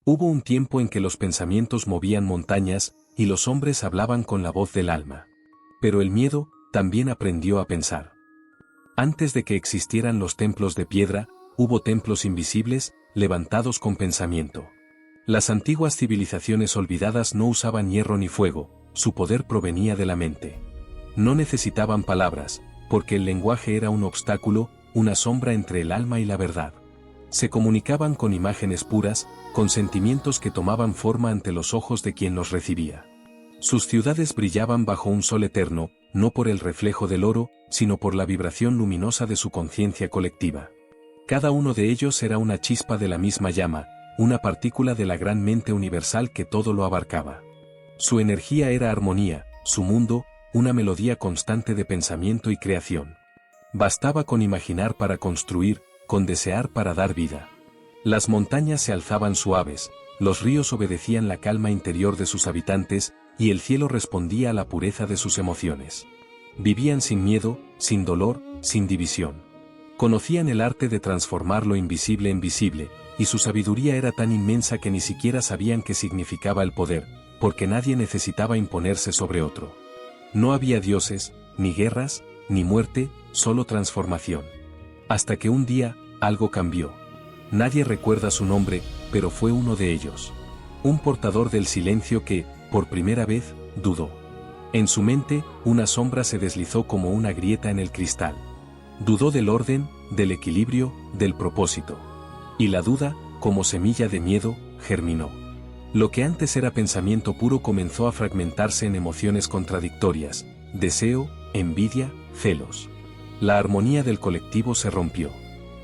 Hubo un tiempo en que los pensamientos movían montañas, y los hombres hablaban con la voz del alma. Pero el miedo también aprendió a pensar. Antes de que existieran los templos de piedra, hubo templos invisibles, levantados con pensamiento. Las antiguas civilizaciones olvidadas no usaban hierro ni fuego, su poder provenía de la mente. No necesitaban palabras, porque el lenguaje era un obstáculo, una sombra entre el alma y la verdad. Se comunicaban con imágenes puras, con sentimientos que tomaban forma ante los ojos de quien los recibía. Sus ciudades brillaban bajo un sol eterno, no por el reflejo del oro, sino por la vibración luminosa de su conciencia colectiva. Cada uno de ellos era una chispa de la misma llama, una partícula de la gran mente universal que todo lo abarcaba. Su energía era armonía, su mundo, una melodía constante de pensamiento y creación. Bastaba con imaginar para construir, con desear para dar vida. Las montañas se alzaban suaves, los ríos obedecían la calma interior de sus habitantes, y el cielo respondía a la pureza de sus emociones. Vivían sin miedo, sin dolor, sin división. Conocían el arte de transformar lo invisible en visible, y su sabiduría era tan inmensa que ni siquiera sabían qué significaba el poder, porque nadie necesitaba imponerse sobre otro. No había dioses, ni guerras, ni muerte, solo transformación. Hasta que un día, algo cambió. Nadie recuerda su nombre, pero fue uno de ellos. Un portador del silencio que, por primera vez, dudó. En su mente, una sombra se deslizó como una grieta en el cristal. Dudó del orden, del equilibrio, del propósito. Y la duda, como semilla de miedo, germinó. Lo que antes era pensamiento puro comenzó a fragmentarse en emociones contradictorias, deseo, envidia, celos. La armonía del colectivo se rompió.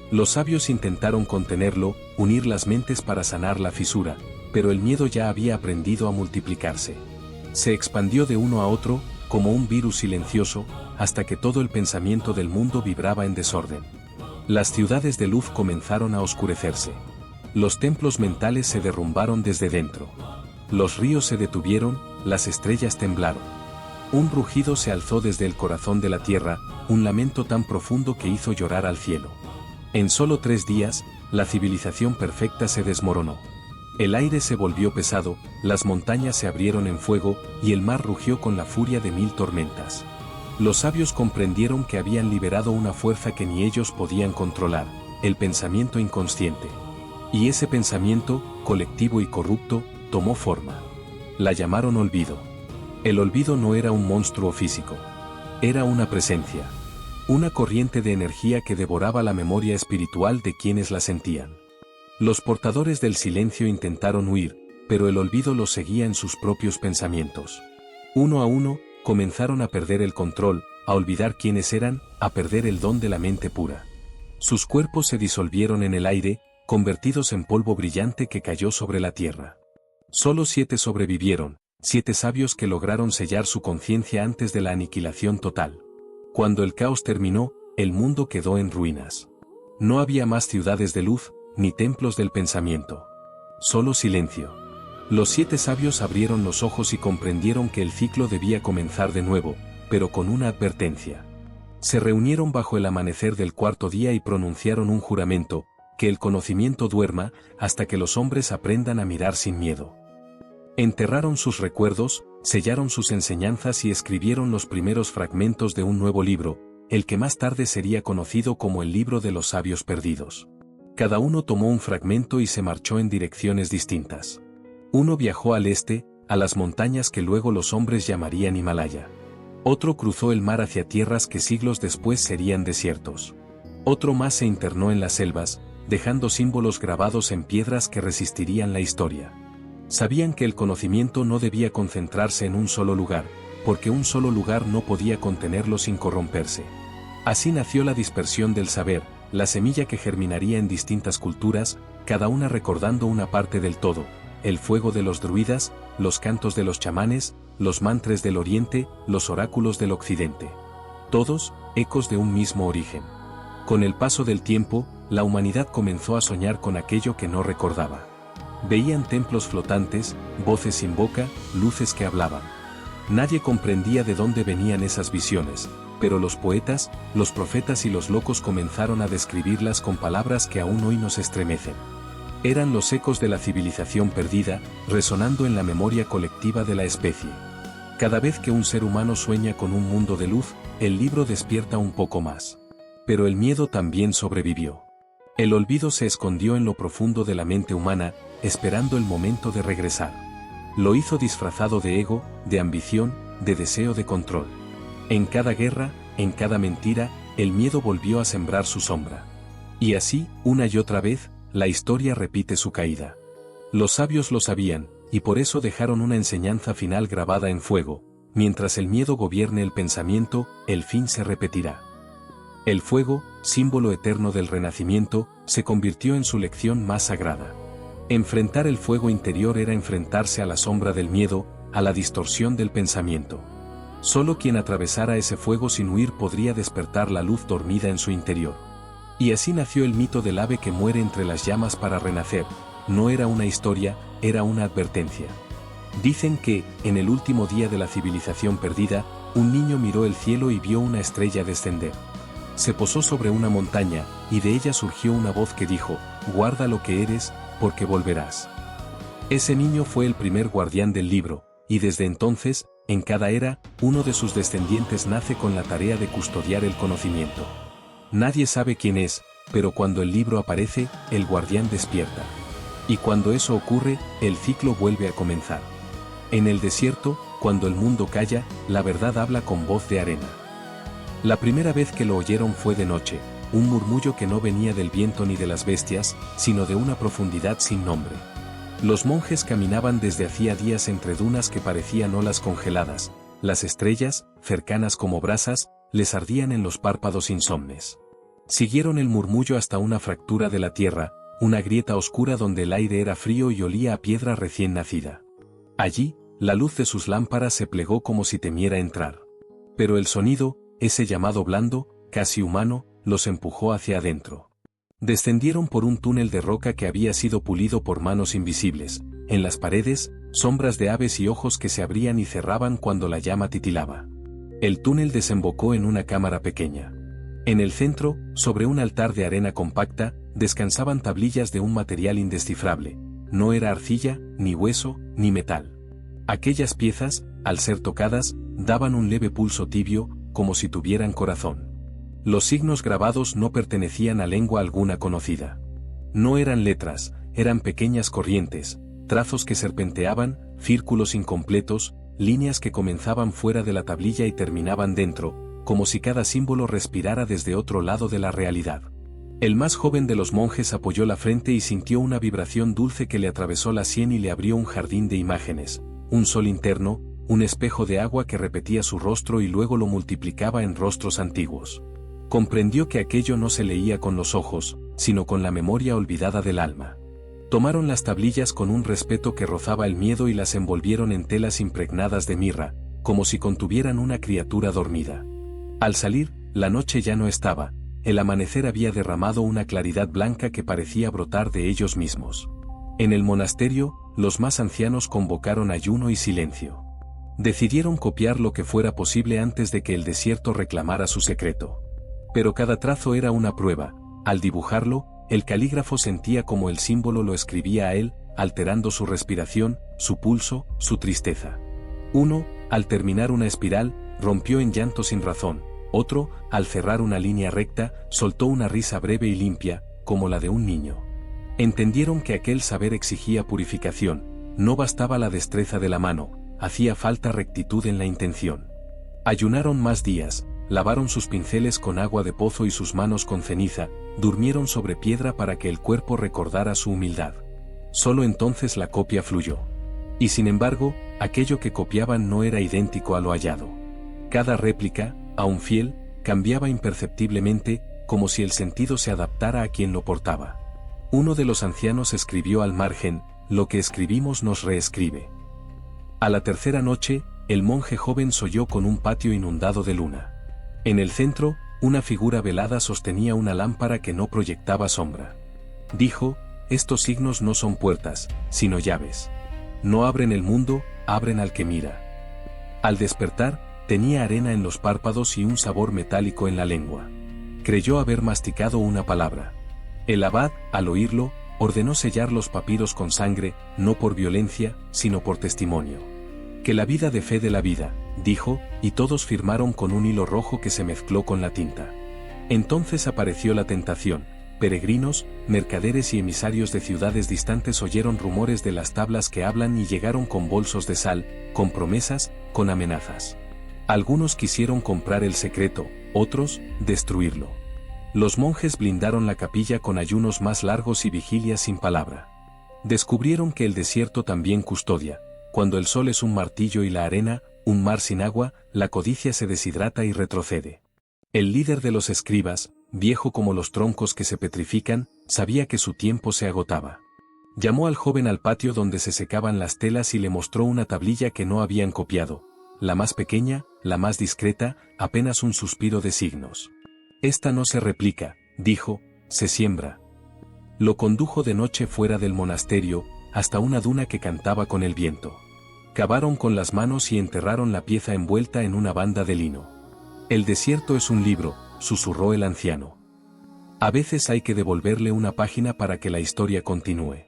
Los sabios intentaron contenerlo, unir las mentes para sanar la fisura, pero el miedo ya había aprendido a multiplicarse. Se expandió de uno a otro, como un virus silencioso, hasta que todo el pensamiento del mundo vibraba en desorden. Las ciudades de luz comenzaron a oscurecerse. Los templos mentales se derrumbaron desde dentro. Los ríos se detuvieron, las estrellas temblaron. Un rugido se alzó desde el corazón de la tierra, un lamento tan profundo que hizo llorar al cielo. En solo 3 días, la civilización perfecta se desmoronó. El aire se volvió pesado, las montañas se abrieron en fuego, y el mar rugió con la furia de 1000 tormentas. Los sabios comprendieron que habían liberado una fuerza que ni ellos podían controlar, el pensamiento inconsciente. Y ese pensamiento, colectivo y corrupto, tomó forma. La llamaron olvido. El olvido no era un monstruo físico. Era una presencia. Una corriente de energía que devoraba la memoria espiritual de quienes la sentían. Los portadores del silencio intentaron huir, pero el olvido los seguía en sus propios pensamientos. Uno a uno, comenzaron a perder el control, a olvidar quiénes eran, a perder el don de la mente pura. Sus cuerpos se disolvieron en el aire, convertidos en polvo brillante que cayó sobre la tierra. Solo 7 sobrevivieron, 7 sabios que lograron sellar su conciencia antes de la aniquilación total. Cuando el caos terminó, el mundo quedó en ruinas. No había más ciudades de luz, ni templos del pensamiento. Solo silencio. Los 7 sabios abrieron los ojos y comprendieron que el ciclo debía comenzar de nuevo, pero con una advertencia. Se reunieron bajo el amanecer del 4.º día y pronunciaron un juramento, que el conocimiento duerma, hasta que los hombres aprendan a mirar sin miedo. Enterraron sus recuerdos, sellaron sus enseñanzas y escribieron los primeros fragmentos de un nuevo libro, el que más tarde sería conocido como el libro de los sabios perdidos. Cada uno tomó un fragmento y se marchó en direcciones distintas. Uno viajó al este, a las montañas que luego los hombres llamarían Himalaya. Otro cruzó el mar hacia tierras que siglos después serían desiertos. Otro más se internó en las selvas, dejando símbolos grabados en piedras que resistirían la historia. Sabían que el conocimiento no debía concentrarse en un solo lugar, porque un solo lugar no podía contenerlo sin corromperse. Así nació la dispersión del saber, la semilla que germinaría en distintas culturas, cada una recordando una parte del todo, el fuego de los druidas, los cantos de los chamanes, los mantres del oriente, los oráculos del occidente. Todos, ecos de un mismo origen. Con el paso del tiempo, la humanidad comenzó a soñar con aquello que no recordaba. Veían templos flotantes, voces sin boca, luces que hablaban. Nadie comprendía de dónde venían esas visiones, pero los poetas, los profetas y los locos comenzaron a describirlas con palabras que aún hoy nos estremecen. Eran los ecos de la civilización perdida, resonando en la memoria colectiva de la especie. Cada vez que un ser humano sueña con un mundo de luz, el libro despierta un poco más. Pero el miedo también sobrevivió. El olvido se escondió en lo profundo de la mente humana, esperando el momento de regresar. Lo hizo disfrazado de ego, de ambición, de deseo de control. En cada guerra, en cada mentira, el miedo volvió a sembrar su sombra. Y así, una y otra vez, la historia repite su caída. Los sabios lo sabían, y por eso dejaron una enseñanza final grabada en fuego: mientras el miedo gobierne el pensamiento, el fin se repetirá. El fuego, símbolo eterno del renacimiento, se convirtió en su lección más sagrada. Enfrentar el fuego interior era enfrentarse a la sombra del miedo, a la distorsión del pensamiento. Solo quien atravesara ese fuego sin huir podría despertar la luz dormida en su interior. Y así nació el mito del ave que muere entre las llamas para renacer. No era una historia, era una advertencia. Dicen que, en el último día de la civilización perdida, un niño miró el cielo y vio una estrella descender. Se posó sobre una montaña, y de ella surgió una voz que dijo: guarda lo que eres, porque volverás. Ese niño fue el primer guardián del libro, y desde entonces, en cada era, uno de sus descendientes nace con la tarea de custodiar el conocimiento. Nadie sabe quién es, pero cuando el libro aparece, el guardián despierta. Y cuando eso ocurre, el ciclo vuelve a comenzar. En el desierto, cuando el mundo calla, la verdad habla con voz de arena. La primera vez que lo oyeron fue de noche, un murmullo que no venía del viento ni de las bestias, sino de una profundidad sin nombre. Los monjes caminaban desde hacía días entre dunas que parecían olas congeladas. Las estrellas, cercanas como brasas, les ardían en los párpados insomnes. Siguieron el murmullo hasta una fractura de la tierra, una grieta oscura donde el aire era frío y olía a piedra recién nacida. Allí, la luz de sus lámparas se plegó como si temiera entrar. Pero el sonido, ese llamado blando, casi humano, los empujó hacia adentro. Descendieron por un túnel de roca que había sido pulido por manos invisibles. En las paredes, sombras de aves y ojos que se abrían y cerraban cuando la llama titilaba. El túnel desembocó en una cámara pequeña. En el centro, sobre un altar de arena compacta, descansaban tablillas de un material indescifrable. No era arcilla, ni hueso, ni metal. Aquellas piezas, al ser tocadas, daban un leve pulso tibio, como si tuvieran corazón. Los signos grabados no pertenecían a lengua alguna conocida. No eran letras, eran pequeñas corrientes, trazos que serpenteaban, círculos incompletos, líneas que comenzaban fuera de la tablilla y terminaban dentro, como si cada símbolo respirara desde otro lado de la realidad. El más joven de los monjes apoyó la frente y sintió una vibración dulce que le atravesó la sien y le abrió un jardín de imágenes, un sol interno, un espejo de agua que repetía su rostro y luego lo multiplicaba en rostros antiguos. Comprendió que aquello no se leía con los ojos, sino con la memoria olvidada del alma. Tomaron las tablillas con un respeto que rozaba el miedo y las envolvieron en telas impregnadas de mirra, como si contuvieran una criatura dormida. Al salir, la noche ya no estaba, el amanecer había derramado una claridad blanca que parecía brotar de ellos mismos. En el monasterio, los más ancianos convocaron ayuno y silencio. Decidieron copiar lo que fuera posible antes de que el desierto reclamara su secreto. Pero cada trazo era una prueba. Al dibujarlo, el calígrafo sentía como el símbolo lo escribía a él, alterando su respiración, su pulso, su tristeza. Uno, al terminar una espiral, rompió en llanto sin razón. Otro, al cerrar una línea recta, soltó una risa breve y limpia, como la de un niño. Entendieron que aquel saber exigía purificación, no bastaba la destreza de la mano, hacía falta rectitud en la intención. Ayunaron más días, lavaron sus pinceles con agua de pozo y sus manos con ceniza, durmieron sobre piedra para que el cuerpo recordara su humildad. Solo entonces la copia fluyó. Y sin embargo, aquello que copiaban no era idéntico a lo hallado. Cada réplica, aun fiel, cambiaba imperceptiblemente, como si el sentido se adaptara a quien lo portaba. Uno de los ancianos escribió al margen: lo que escribimos nos reescribe. A la tercera noche, el monje joven soñó con un patio inundado de luna. En el centro, una figura velada sostenía una lámpara que no proyectaba sombra. Dijo: estos signos no son puertas, sino llaves. No abren el mundo, abren al que mira. Al despertar, tenía arena en los párpados y un sabor metálico en la lengua. Creyó haber masticado una palabra. El abad, al oírlo, ordenó sellar los papiros con sangre, no por violencia, sino por testimonio. Que la vida de fe de la vida, dijo, y todos firmaron con un hilo rojo que se mezcló con la tinta. Entonces apareció la tentación. Peregrinos, mercaderes y emisarios de ciudades distantes oyeron rumores de las tablas que hablan y llegaron con bolsos de sal, con promesas, con amenazas. Algunos quisieron comprar el secreto, otros, destruirlo. Los monjes blindaron la capilla con ayunos más largos y vigilias sin palabra. Descubrieron que el desierto también custodia. Cuando el sol es un martillo y la arena, un mar sin agua, la codicia se deshidrata y retrocede. El líder de los escribas, viejo como los troncos que se petrifican, sabía que su tiempo se agotaba. Llamó al joven al patio donde se secaban las telas y le mostró una tablilla que no habían copiado. La más pequeña, la más discreta, apenas un suspiro de signos. Esta no se replica, dijo, se siembra. Lo condujo de noche fuera del monasterio, hasta una duna que cantaba con el viento. Cavaron con las manos y enterraron la pieza envuelta en una banda de lino. El desierto es un libro, susurró el anciano. A veces hay que devolverle una página para que la historia continúe.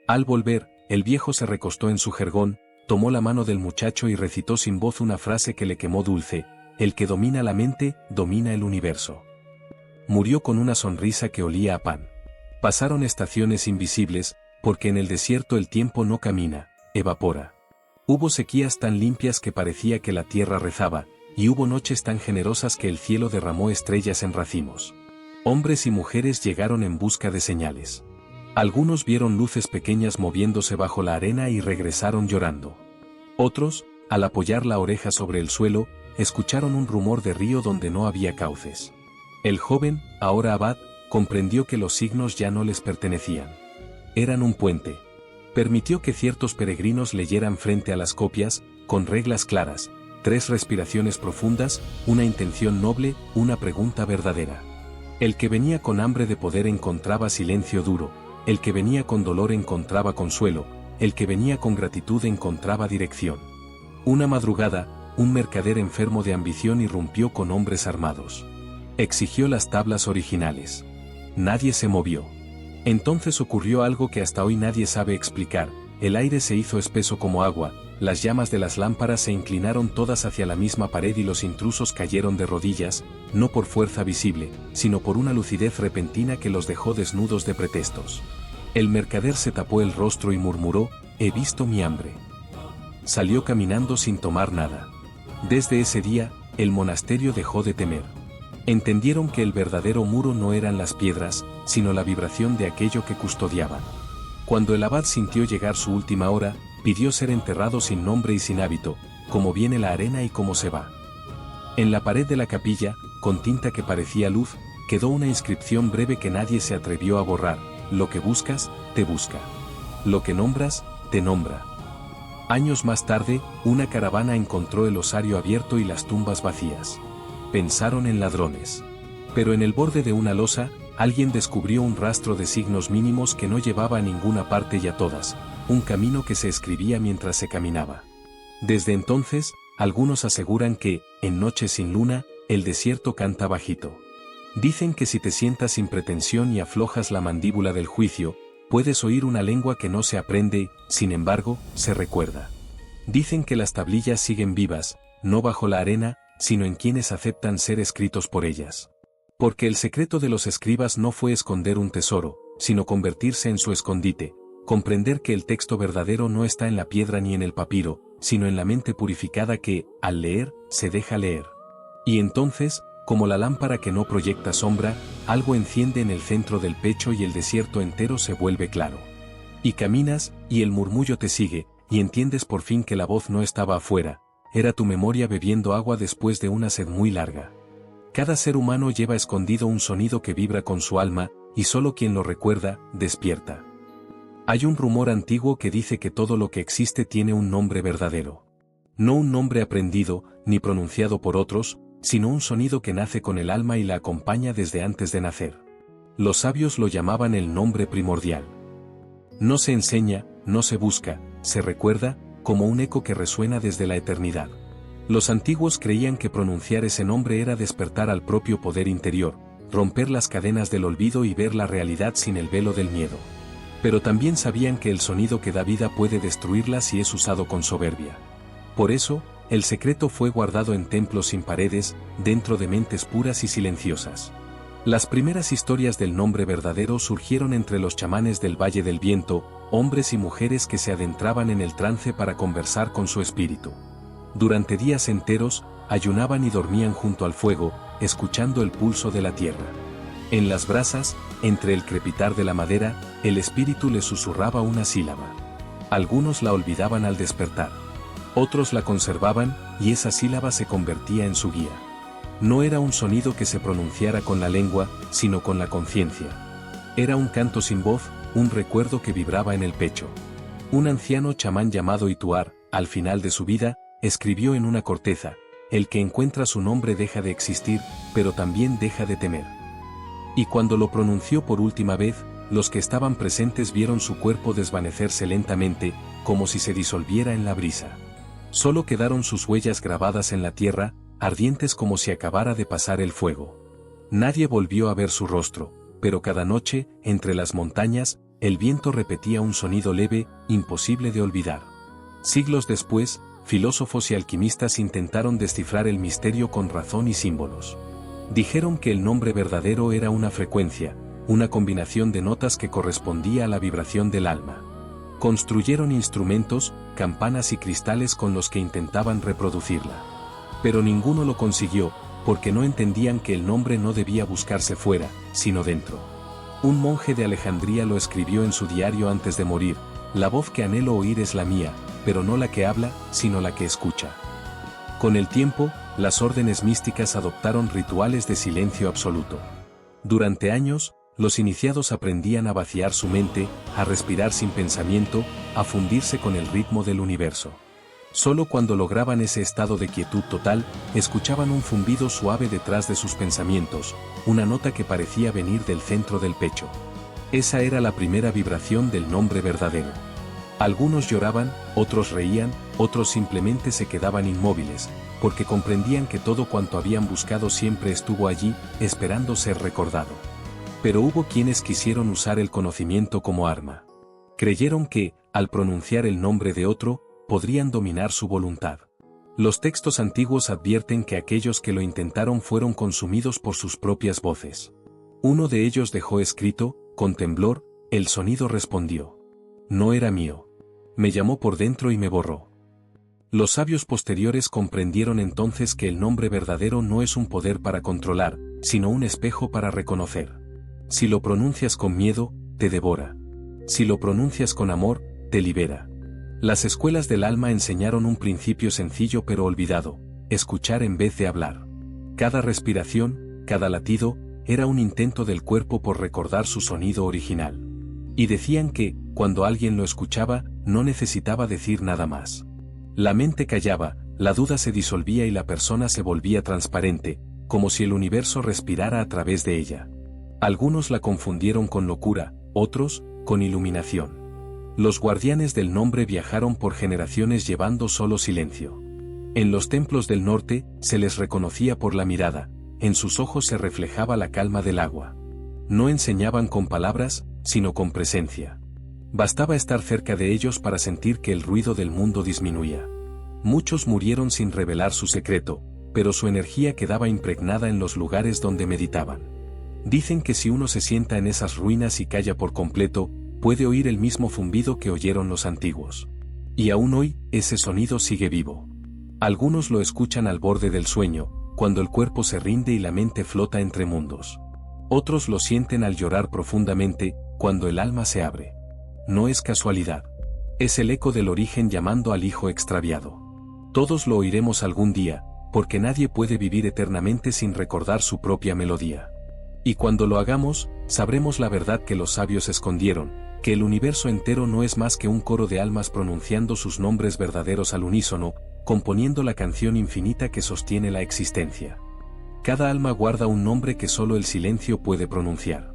Al volver, el viejo se recostó en su jergón, tomó la mano del muchacho y recitó sin voz una frase que le quemó dulce: el que domina la mente, domina el universo. Murió con una sonrisa que olía a pan. Pasaron estaciones invisibles, porque en el desierto el tiempo no camina, evapora. Hubo sequías tan limpias que parecía que la tierra rezaba, y hubo noches tan generosas que el cielo derramó estrellas en racimos. Hombres y mujeres llegaron en busca de señales. Algunos vieron luces pequeñas moviéndose bajo la arena y regresaron llorando. Otros, al apoyar la oreja sobre el suelo, escucharon un rumor de río donde no había cauces. El joven, ahora abad, comprendió que los signos ya no les pertenecían. Eran un puente. Permitió que ciertos peregrinos leyeran frente a las copias, con reglas claras, 3 respiraciones profundas, una intención noble, una pregunta verdadera. El que venía con hambre de poder encontraba silencio duro, el que venía con dolor encontraba consuelo, el que venía con gratitud encontraba dirección. Una madrugada, un mercader enfermo de ambición irrumpió con hombres armados. Exigió las tablas originales. Nadie se movió. Entonces ocurrió algo que hasta hoy nadie sabe explicar: el aire se hizo espeso como agua, las llamas de las lámparas se inclinaron todas hacia la misma pared y los intrusos cayeron de rodillas, no por fuerza visible, sino por una lucidez repentina que los dejó desnudos de pretextos. El mercader se tapó el rostro y murmuró: he visto mi hambre. Salió caminando sin tomar nada. Desde ese día, el monasterio dejó de temer. Entendieron que el verdadero muro no eran las piedras, sino la vibración de aquello que custodiaban. Cuando el abad sintió llegar su última hora, pidió ser enterrado sin nombre y sin hábito, como viene la arena y como se va. En la pared de la capilla, con tinta que parecía luz, quedó una inscripción breve que nadie se atrevió a borrar: lo que buscas, te busca. Lo que nombras, te nombra. Años más tarde, una caravana encontró el osario abierto y las tumbas vacías. Pensaron en ladrones. Pero en el borde de una losa, alguien descubrió un rastro de signos mínimos que no llevaba a ninguna parte y a todas, un camino que se escribía mientras se caminaba. Desde entonces, algunos aseguran que, en noches sin luna, el desierto canta bajito. Dicen que si te sientas sin pretensión y aflojas la mandíbula del juicio, puedes oír una lengua que no se aprende, sin embargo, se recuerda. Dicen que las tablillas siguen vivas, no bajo la arena, sino en quienes aceptan ser escritos por ellas. Porque el secreto de los escribas no fue esconder un tesoro, sino convertirse en su escondite, comprender que el texto verdadero no está en la piedra ni en el papiro, sino en la mente purificada que, al leer, se deja leer. Y entonces, como la lámpara que no proyecta sombra, algo enciende en el centro del pecho y el desierto entero se vuelve claro. Y caminas, y el murmullo te sigue, y entiendes por fin que la voz no estaba afuera, era tu memoria bebiendo agua después de una sed muy larga. Cada ser humano lleva escondido un sonido que vibra con su alma, y solo quien lo recuerda, despierta. Hay un rumor antiguo que dice que todo lo que existe tiene un nombre verdadero. No un nombre aprendido, ni pronunciado por otros, sino un sonido que nace con el alma y la acompaña desde antes de nacer. Los sabios lo llamaban el nombre primordial. No se enseña, no se busca, se recuerda, como un eco que resuena desde la eternidad. Los antiguos creían que pronunciar ese nombre era despertar al propio poder interior, romper las cadenas del olvido y ver la realidad sin el velo del miedo. Pero también sabían que el sonido que da vida puede destruirla si es usado con soberbia. Por eso, el secreto fue guardado en templos sin paredes, dentro de mentes puras y silenciosas. Las primeras historias del nombre verdadero surgieron entre los chamanes del Valle del Viento, hombres y mujeres que se adentraban en el trance para conversar con su espíritu. Durante días enteros, ayunaban y dormían junto al fuego, escuchando el pulso de la tierra. En las brasas, entre el crepitar de la madera, el espíritu les susurraba una sílaba. Algunos la olvidaban al despertar. Otros la conservaban, y esa sílaba se convertía en su guía. No era un sonido que se pronunciara con la lengua, sino con la conciencia. Era un canto sin voz, un recuerdo que vibraba en el pecho. Un anciano chamán llamado Ituar, al final de su vida, escribió en una corteza: el que encuentra su nombre deja de existir, pero también deja de temer. Y cuando lo pronunció por última vez, los que estaban presentes vieron su cuerpo desvanecerse lentamente, como si se disolviera en la brisa. Solo quedaron sus huellas grabadas en la tierra, ardientes como si acabara de pasar el fuego. Nadie volvió a ver su rostro, pero cada noche, entre las montañas, el viento repetía un sonido leve, imposible de olvidar. Siglos después, filósofos y alquimistas intentaron descifrar el misterio con razón y símbolos. Dijeron que el nombre verdadero era una frecuencia, una combinación de notas que correspondía a la vibración del alma. Construyeron instrumentos, campanas y cristales con los que intentaban reproducirla. Pero ninguno lo consiguió, porque no entendían que el nombre no debía buscarse fuera, sino dentro. Un monje de Alejandría lo escribió en su diario antes de morir: la voz que anhelo oír es la mía, pero no la que habla, sino la que escucha. Con el tiempo, las órdenes místicas adoptaron rituales de silencio absoluto. Durante años, los iniciados aprendían a vaciar su mente, a respirar sin pensamiento, a fundirse con el ritmo del universo. Solo cuando lograban ese estado de quietud total, escuchaban un zumbido suave detrás de sus pensamientos, una nota que parecía venir del centro del pecho. Esa era la primera vibración del nombre verdadero. Algunos lloraban, otros reían, otros simplemente se quedaban inmóviles, porque comprendían que todo cuanto habían buscado siempre estuvo allí, esperando ser recordado. Pero hubo quienes quisieron usar el conocimiento como arma. Creyeron que, al pronunciar el nombre de otro, podrían dominar su voluntad. Los textos antiguos advierten que aquellos que lo intentaron fueron consumidos por sus propias voces. Uno de ellos dejó escrito: con temblor, el sonido respondió. No era mío. Me llamó por dentro y me borró. Los sabios posteriores comprendieron entonces que el nombre verdadero no es un poder para controlar, sino un espejo para reconocer. Si lo pronuncias con miedo, te devora. Si lo pronuncias con amor, te libera. Las escuelas del alma enseñaron un principio sencillo pero olvidado: escuchar en vez de hablar. Cada respiración, cada latido, era un intento del cuerpo por recordar su sonido original. Y decían que, cuando alguien lo escuchaba, no necesitaba decir nada más. La mente callaba, la duda se disolvía y la persona se volvía transparente, como si el universo respirara a través de ella. Algunos la confundieron con locura, otros, con iluminación. Los guardianes del nombre viajaron por generaciones llevando solo silencio. En los templos del norte, se les reconocía por la mirada, en sus ojos se reflejaba la calma del agua. No enseñaban con palabras, sino con presencia. Bastaba estar cerca de ellos para sentir que el ruido del mundo disminuía. Muchos murieron sin revelar su secreto, pero su energía quedaba impregnada en los lugares donde meditaban. Dicen que si uno se sienta en esas ruinas y calla por completo, puede oír el mismo zumbido que oyeron los antiguos. Y aún hoy, ese sonido sigue vivo. Algunos lo escuchan al borde del sueño, cuando el cuerpo se rinde y la mente flota entre mundos. Otros lo sienten al llorar profundamente, cuando el alma se abre. No es casualidad. Es el eco del origen llamando al hijo extraviado. Todos lo oiremos algún día, porque nadie puede vivir eternamente sin recordar su propia melodía. Y cuando lo hagamos, sabremos la verdad que los sabios escondieron, que el universo entero no es más que un coro de almas pronunciando sus nombres verdaderos al unísono, componiendo la canción infinita que sostiene la existencia. Cada alma guarda un nombre que solo el silencio puede pronunciar.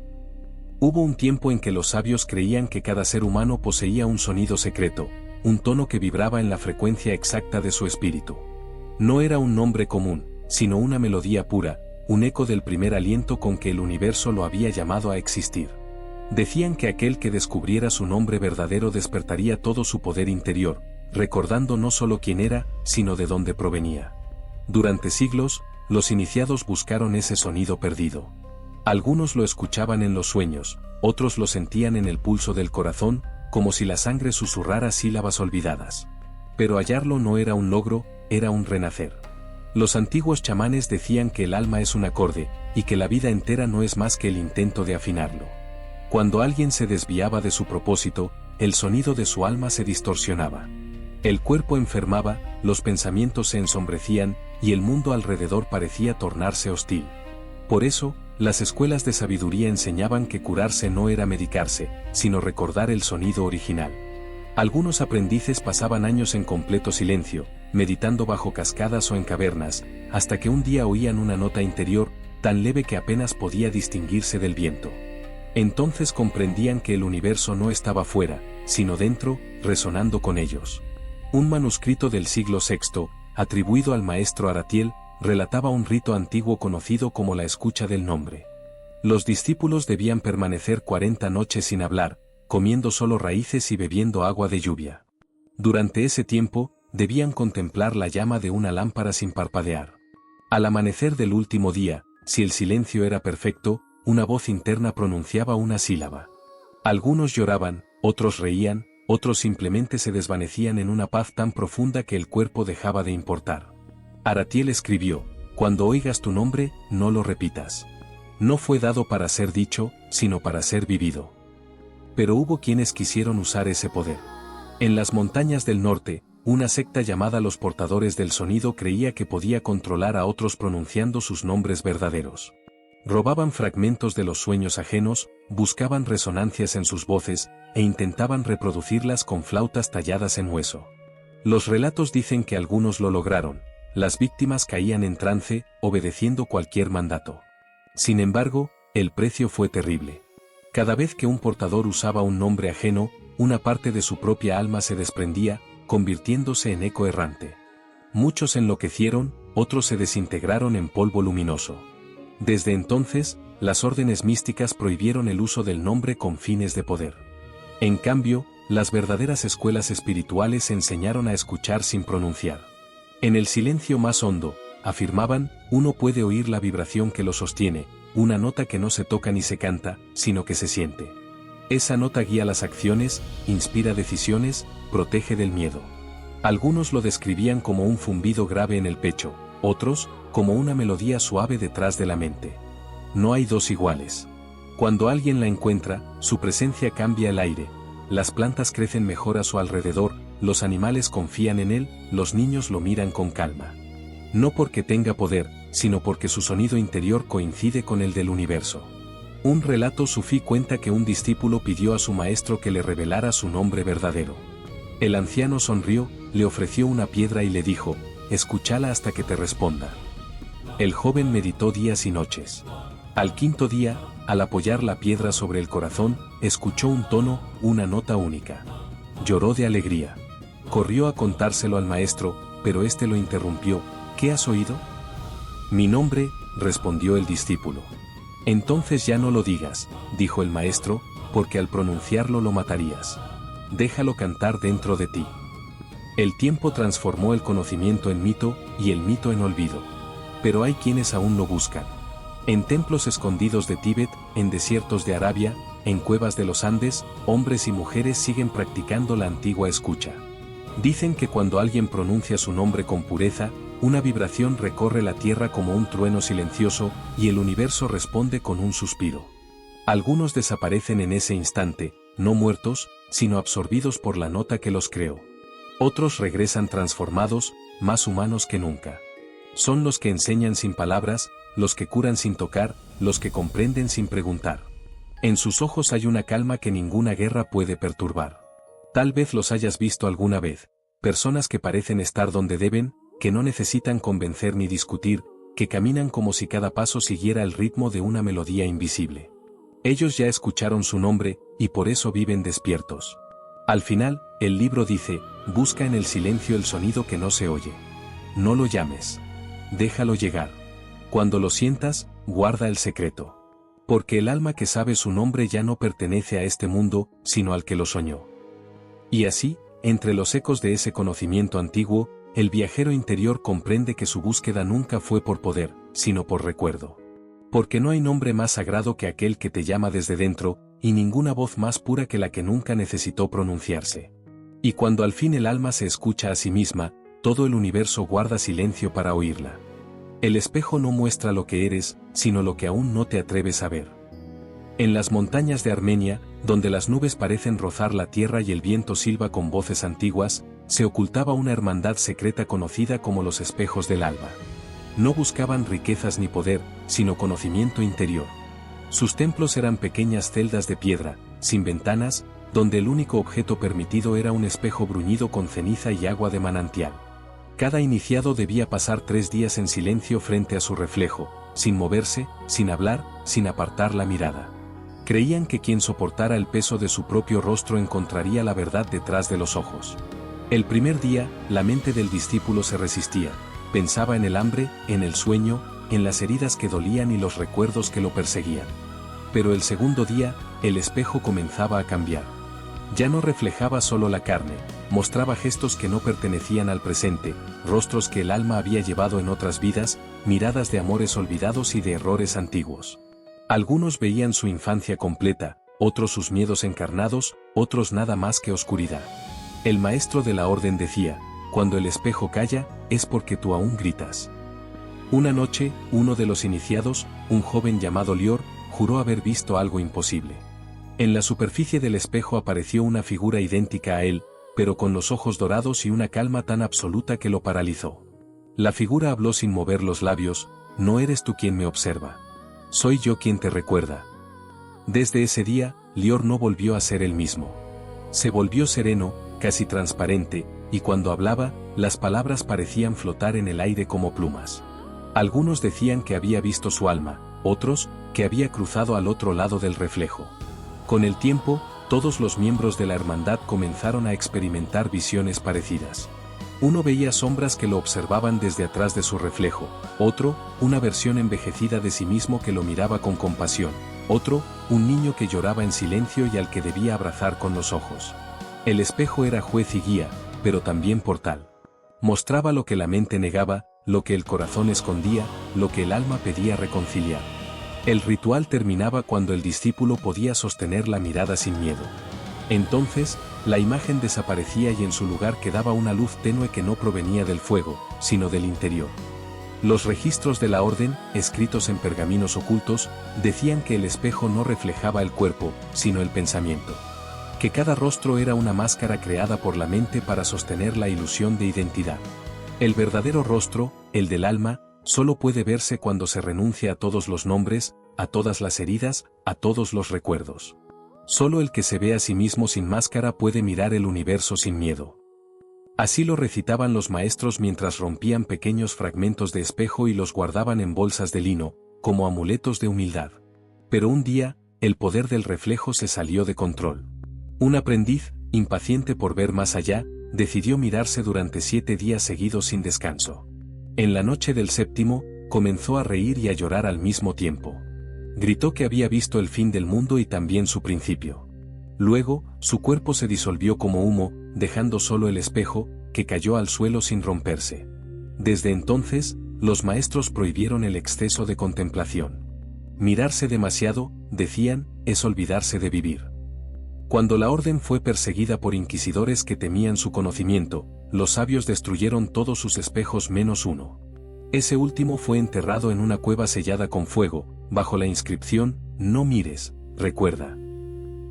Hubo un tiempo en que los sabios creían que cada ser humano poseía un sonido secreto, un tono que vibraba en la frecuencia exacta de su espíritu. No era un nombre común, sino una melodía pura, un eco del primer aliento con que el universo lo había llamado a existir. Decían que aquel que descubriera su nombre verdadero despertaría todo su poder interior, recordando no solo quién era, sino de dónde provenía. Durante siglos, los iniciados buscaron ese sonido perdido. Algunos lo escuchaban en los sueños, otros lo sentían en el pulso del corazón, como si la sangre susurrara sílabas olvidadas. Pero hallarlo no era un logro, era un renacer. Los antiguos chamanes decían que el alma es un acorde, y que la vida entera no es más que el intento de afinarlo. Cuando alguien se desviaba de su propósito, el sonido de su alma se distorsionaba. El cuerpo enfermaba, los pensamientos se ensombrecían, y el mundo alrededor parecía tornarse hostil. Por eso, las escuelas de sabiduría enseñaban que curarse no era medicarse, sino recordar el sonido original. Algunos aprendices pasaban años en completo silencio, meditando bajo cascadas o en cavernas, hasta que un día oían una nota interior, tan leve que apenas podía distinguirse del viento. Entonces comprendían que el universo no estaba fuera, sino dentro, resonando con ellos. Un manuscrito del siglo VI, atribuido al maestro Aratiel, relataba un rito antiguo conocido como la escucha del nombre. Los discípulos debían permanecer 40 noches sin hablar, comiendo solo raíces y bebiendo agua de lluvia. Durante ese tiempo, debían contemplar la llama de una lámpara sin parpadear. Al amanecer del último día, si el silencio era perfecto, una voz interna pronunciaba una sílaba. Algunos lloraban, otros reían, otros simplemente se desvanecían en una paz tan profunda que el cuerpo dejaba de importar. Aratiel escribió: «Cuando oigas tu nombre, no lo repitas. No fue dado para ser dicho, sino para ser vivido». Pero hubo quienes quisieron usar ese poder. En las montañas del norte, una secta llamada los portadores del sonido creía que podía controlar a otros pronunciando sus nombres verdaderos. Robaban fragmentos de los sueños ajenos, buscaban resonancias en sus voces, e intentaban reproducirlas con flautas talladas en hueso. Los relatos dicen que algunos lo lograron. Las víctimas caían en trance, obedeciendo cualquier mandato. Sin embargo, el precio fue terrible. Cada vez que un portador usaba un nombre ajeno, una parte de su propia alma se desprendía, convirtiéndose en eco errante. Muchos enloquecieron, otros se desintegraron en polvo luminoso. Desde entonces, las órdenes místicas prohibieron el uso del nombre con fines de poder. En cambio, las verdaderas escuelas espirituales enseñaron a escuchar sin pronunciar. En el silencio más hondo, afirmaban, uno puede oír la vibración que lo sostiene, una nota que no se toca ni se canta, sino que se siente. Esa nota guía las acciones, inspira decisiones, protege del miedo. Algunos lo describían como un zumbido grave en el pecho, otros, como una melodía suave detrás de la mente. No hay dos iguales. Cuando alguien la encuentra, su presencia cambia el aire, las plantas crecen mejor a su alrededor, los animales confían en él, los niños lo miran con calma. No porque tenga poder, sino porque su sonido interior coincide con el del universo. Un relato sufí cuenta que un discípulo pidió a su maestro que le revelara su nombre verdadero. El anciano sonrió, le ofreció una piedra y le dijo: «Escúchala hasta que te responda». El joven meditó días y noches. Al quinto día, al apoyar la piedra sobre el corazón, escuchó un tono, una nota única. Lloró de alegría. Corrió a contárselo al maestro, pero éste lo interrumpió: «¿Qué has oído?». «Mi nombre», respondió el discípulo. «Entonces ya no lo digas», dijo el maestro, «porque al pronunciarlo lo matarías. Déjalo cantar dentro de ti». El tiempo transformó el conocimiento en mito, y el mito en olvido. Pero hay quienes aún lo buscan. En templos escondidos de Tíbet, en desiertos de Arabia, en cuevas de los Andes, hombres y mujeres siguen practicando la antigua escucha. Dicen que cuando alguien pronuncia su nombre con pureza, una vibración recorre la tierra como un trueno silencioso, y el universo responde con un suspiro. Algunos desaparecen en ese instante, no muertos, sino absorbidos por la nota que los creó. Otros regresan transformados, más humanos que nunca. Son los que enseñan sin palabras, los que curan sin tocar, los que comprenden sin preguntar. En sus ojos hay una calma que ninguna guerra puede perturbar. Tal vez los hayas visto alguna vez, personas que parecen estar donde deben, que no necesitan convencer ni discutir, que caminan como si cada paso siguiera el ritmo de una melodía invisible. Ellos ya escucharon su nombre, y por eso viven despiertos. Al final, el libro dice: busca en el silencio el sonido que no se oye. No lo llames. Déjalo llegar. Cuando lo sientas, guarda el secreto. Porque el alma que sabe su nombre ya no pertenece a este mundo, sino al que lo soñó. Y así, entre los ecos de ese conocimiento antiguo, el viajero interior comprende que su búsqueda nunca fue por poder, sino por recuerdo. Porque no hay nombre más sagrado que aquel que te llama desde dentro, y ninguna voz más pura que la que nunca necesitó pronunciarse. Y cuando al fin el alma se escucha a sí misma, todo el universo guarda silencio para oírla. El espejo no muestra lo que eres, sino lo que aún no te atreves a ver. En las montañas de Armenia, donde las nubes parecen rozar la tierra y el viento silba con voces antiguas, se ocultaba una hermandad secreta conocida como los espejos del alba. No buscaban riquezas ni poder, sino conocimiento interior. Sus templos eran pequeñas celdas de piedra, sin ventanas, donde el único objeto permitido era un espejo bruñido con ceniza y agua de manantial. Cada iniciado debía pasar 3 días en silencio frente a su reflejo, sin moverse, sin hablar, sin apartar la mirada. Creían que quien soportara el peso de su propio rostro encontraría la verdad detrás de los ojos. El primer día, la mente del discípulo se resistía, pensaba en el hambre, en el sueño, en las heridas que dolían y los recuerdos que lo perseguían. Pero el segundo día, el espejo comenzaba a cambiar. Ya no reflejaba solo la carne, mostraba gestos que no pertenecían al presente, rostros que el alma había llevado en otras vidas, miradas de amores olvidados y de errores antiguos. Algunos veían su infancia completa, otros sus miedos encarnados, otros nada más que oscuridad. El maestro de la orden decía, cuando el espejo calla, es porque tú aún gritas. Una noche, uno de los iniciados, un joven llamado Lior, juró haber visto algo imposible. En la superficie del espejo apareció una figura idéntica a él, pero con los ojos dorados y una calma tan absoluta que lo paralizó. La figura habló sin mover los labios, no eres tú quien me observa. Soy yo quien te recuerda. Desde ese día, Lior no volvió a ser el mismo. Se volvió sereno, casi transparente, y cuando hablaba, las palabras parecían flotar en el aire como plumas. Algunos decían que había visto su alma, otros, que había cruzado al otro lado del reflejo. Con el tiempo, todos los miembros de la hermandad comenzaron a experimentar visiones parecidas. Uno veía sombras que lo observaban desde atrás de su reflejo, otro, una versión envejecida de sí mismo que lo miraba con compasión, otro, un niño que lloraba en silencio y al que debía abrazar con los ojos. El espejo era juez y guía, pero también portal. Mostraba lo que la mente negaba, lo que el corazón escondía, lo que el alma pedía reconciliar. El ritual terminaba cuando el discípulo podía sostener la mirada sin miedo. Entonces, la imagen desaparecía y en su lugar quedaba una luz tenue que no provenía del fuego, sino del interior. Los registros de la orden, escritos en pergaminos ocultos, decían que el espejo no reflejaba el cuerpo, sino el pensamiento. Que cada rostro era una máscara creada por la mente para sostener la ilusión de identidad. El verdadero rostro, el del alma, solo puede verse cuando se renuncia a todos los nombres, a todas las heridas, a todos los recuerdos. Solo el que se ve a sí mismo sin máscara puede mirar el universo sin miedo. Así lo recitaban los maestros mientras rompían pequeños fragmentos de espejo y los guardaban en bolsas de lino, como amuletos de humildad. Pero un día, el poder del reflejo se salió de control. Un aprendiz, impaciente por ver más allá, decidió mirarse durante 7 días seguidos sin descanso. En la noche del 7º, comenzó a reír y a llorar al mismo tiempo. Gritó que había visto el fin del mundo y también su principio. Luego, su cuerpo se disolvió como humo, dejando solo el espejo, que cayó al suelo sin romperse. Desde entonces, los maestros prohibieron el exceso de contemplación. Mirarse demasiado, decían, es olvidarse de vivir. Cuando la orden fue perseguida por inquisidores que temían su conocimiento, los sabios destruyeron todos sus espejos menos uno. Ese último fue enterrado en una cueva sellada con fuego, bajo la inscripción, no mires, recuerda.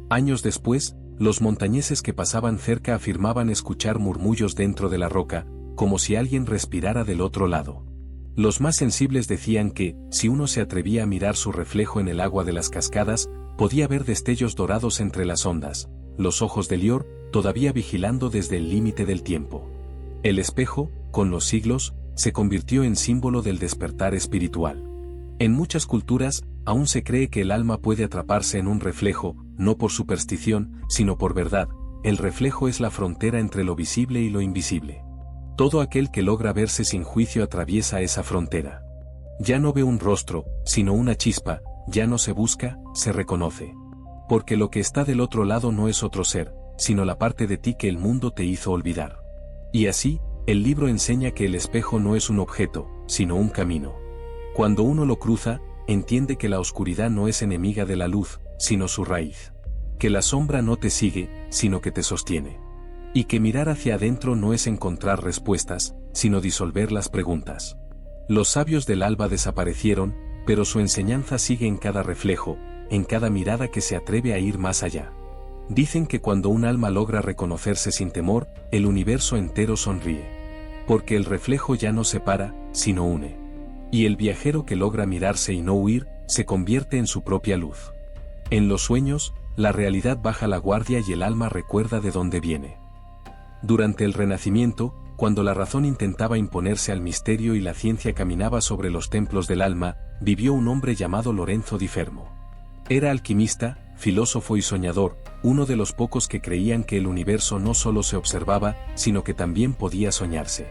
Años después, los montañeses que pasaban cerca afirmaban escuchar murmullos dentro de la roca, como si alguien respirara del otro lado. Los más sensibles decían que, si uno se atrevía a mirar su reflejo en el agua de las cascadas, podía ver destellos dorados entre las ondas, los ojos de Lior, todavía vigilando desde el límite del tiempo. El espejo, con los siglos, se convirtió en símbolo del despertar espiritual. En muchas culturas, aún se cree que el alma puede atraparse en un reflejo, no por superstición, sino por verdad. El reflejo es la frontera entre lo visible y lo invisible. Todo aquel que logra verse sin juicio atraviesa esa frontera. Ya no ve un rostro, sino una chispa, ya no se busca, se reconoce. Porque lo que está del otro lado no es otro ser, sino la parte de ti que el mundo te hizo olvidar. Y así, el libro enseña que el espejo no es un objeto, sino un camino. Cuando uno lo cruza, entiende que la oscuridad no es enemiga de la luz, sino su raíz. Que la sombra no te sigue, sino que te sostiene. Y que mirar hacia adentro no es encontrar respuestas, sino disolver las preguntas. Los sabios del alba desaparecieron, pero su enseñanza sigue en cada reflejo, en cada mirada que se atreve a ir más allá. Dicen que cuando un alma logra reconocerse sin temor, el universo entero sonríe. Porque el reflejo ya no separa, sino une. Y el viajero que logra mirarse y no huir, se convierte en su propia luz. En los sueños, la realidad baja la guardia y el alma recuerda de dónde viene. Durante el Renacimiento, cuando la razón intentaba imponerse al misterio y la ciencia caminaba sobre los templos del alma, vivió un hombre llamado Lorenzo di Fermo. Era alquimista, filósofo y soñador, uno de los pocos que creían que el universo no solo se observaba, sino que también podía soñarse.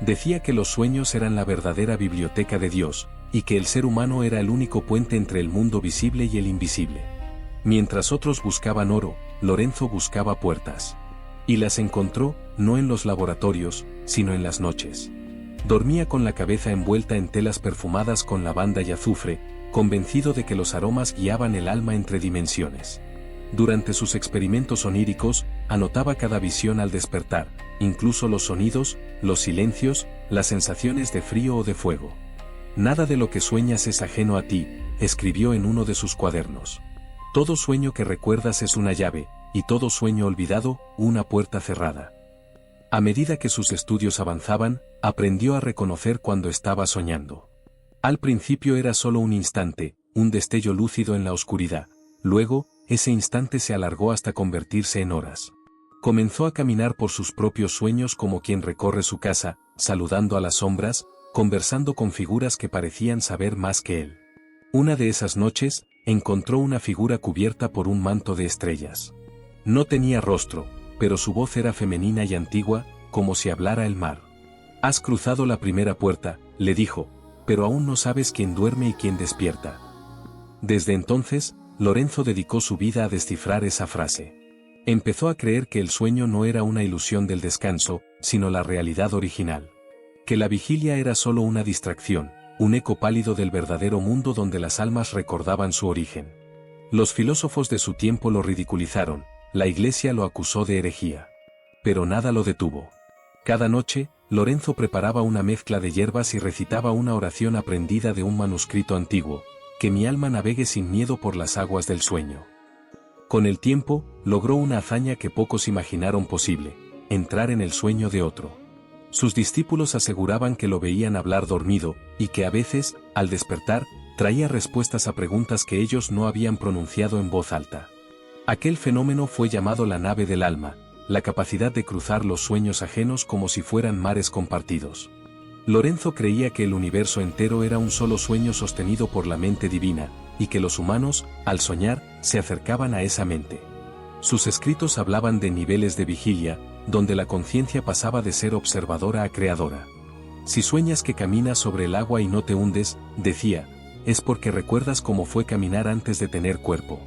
Decía que los sueños eran la verdadera biblioteca de Dios, y que el ser humano era el único puente entre el mundo visible y el invisible. Mientras otros buscaban oro, Lorenzo buscaba puertas. Y las encontró, no en los laboratorios, sino en las noches. Dormía con la cabeza envuelta en telas perfumadas con lavanda y azufre, convencido de que los aromas guiaban el alma entre dimensiones. Durante sus experimentos oníricos, anotaba cada visión al despertar, incluso los sonidos, los silencios, las sensaciones de frío o de fuego. Nada de lo que sueñas es ajeno a ti, escribió en uno de sus cuadernos. Todo sueño que recuerdas es una llave, y todo sueño olvidado, una puerta cerrada. A medida que sus estudios avanzaban, aprendió a reconocer cuando estaba soñando. Al principio era solo un instante, un destello lúcido en la oscuridad. Luego, ese instante se alargó hasta convertirse en horas. Comenzó a caminar por sus propios sueños como quien recorre su casa, saludando a las sombras, conversando con figuras que parecían saber más que él. Una de esas noches, encontró una figura cubierta por un manto de estrellas. No tenía rostro, pero su voz era femenina y antigua, como si hablara el mar. «Has cruzado la primera puerta», le dijo, «pero aún no sabes quién duerme y quién despierta». Desde entonces, Lorenzo dedicó su vida a descifrar esa frase. Empezó a creer que el sueño no era una ilusión del descanso, sino la realidad original. Que la vigilia era solo una distracción, un eco pálido del verdadero mundo donde las almas recordaban su origen. Los filósofos de su tiempo lo ridiculizaron, la iglesia lo acusó de herejía. Pero nada lo detuvo. Cada noche, Lorenzo preparaba una mezcla de hierbas y recitaba una oración aprendida de un manuscrito antiguo, que mi alma navegue sin miedo por las aguas del sueño. Con el tiempo, logró una hazaña que pocos imaginaron posible, entrar en el sueño de otro. Sus discípulos aseguraban que lo veían hablar dormido, y que a veces, al despertar, traía respuestas a preguntas que ellos no habían pronunciado en voz alta. Aquel fenómeno fue llamado la nave del alma, la capacidad de cruzar los sueños ajenos como si fueran mares compartidos. Lorenzo creía que el universo entero era un solo sueño sostenido por la mente divina, y que los humanos, al soñar, se acercaban a esa mente. Sus escritos hablaban de niveles de vigilia, donde la conciencia pasaba de ser observadora a creadora. Si sueñas que caminas sobre el agua y no te hundes, decía, es porque recuerdas cómo fue caminar antes de tener cuerpo.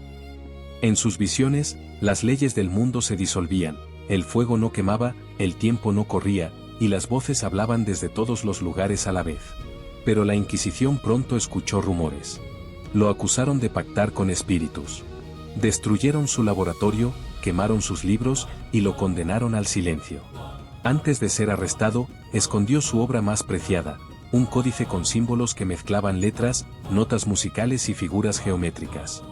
En sus visiones, las leyes del mundo se disolvían, el fuego no quemaba, el tiempo no corría, y las voces hablaban desde todos los lugares a la vez. Pero la Inquisición pronto escuchó rumores. Lo acusaron de pactar con espíritus. Destruyeron su laboratorio, quemaron sus libros, y lo condenaron al silencio. Antes de ser arrestado, escondió su obra más preciada, un códice con símbolos que mezclaban letras, notas musicales y figuras geométricas.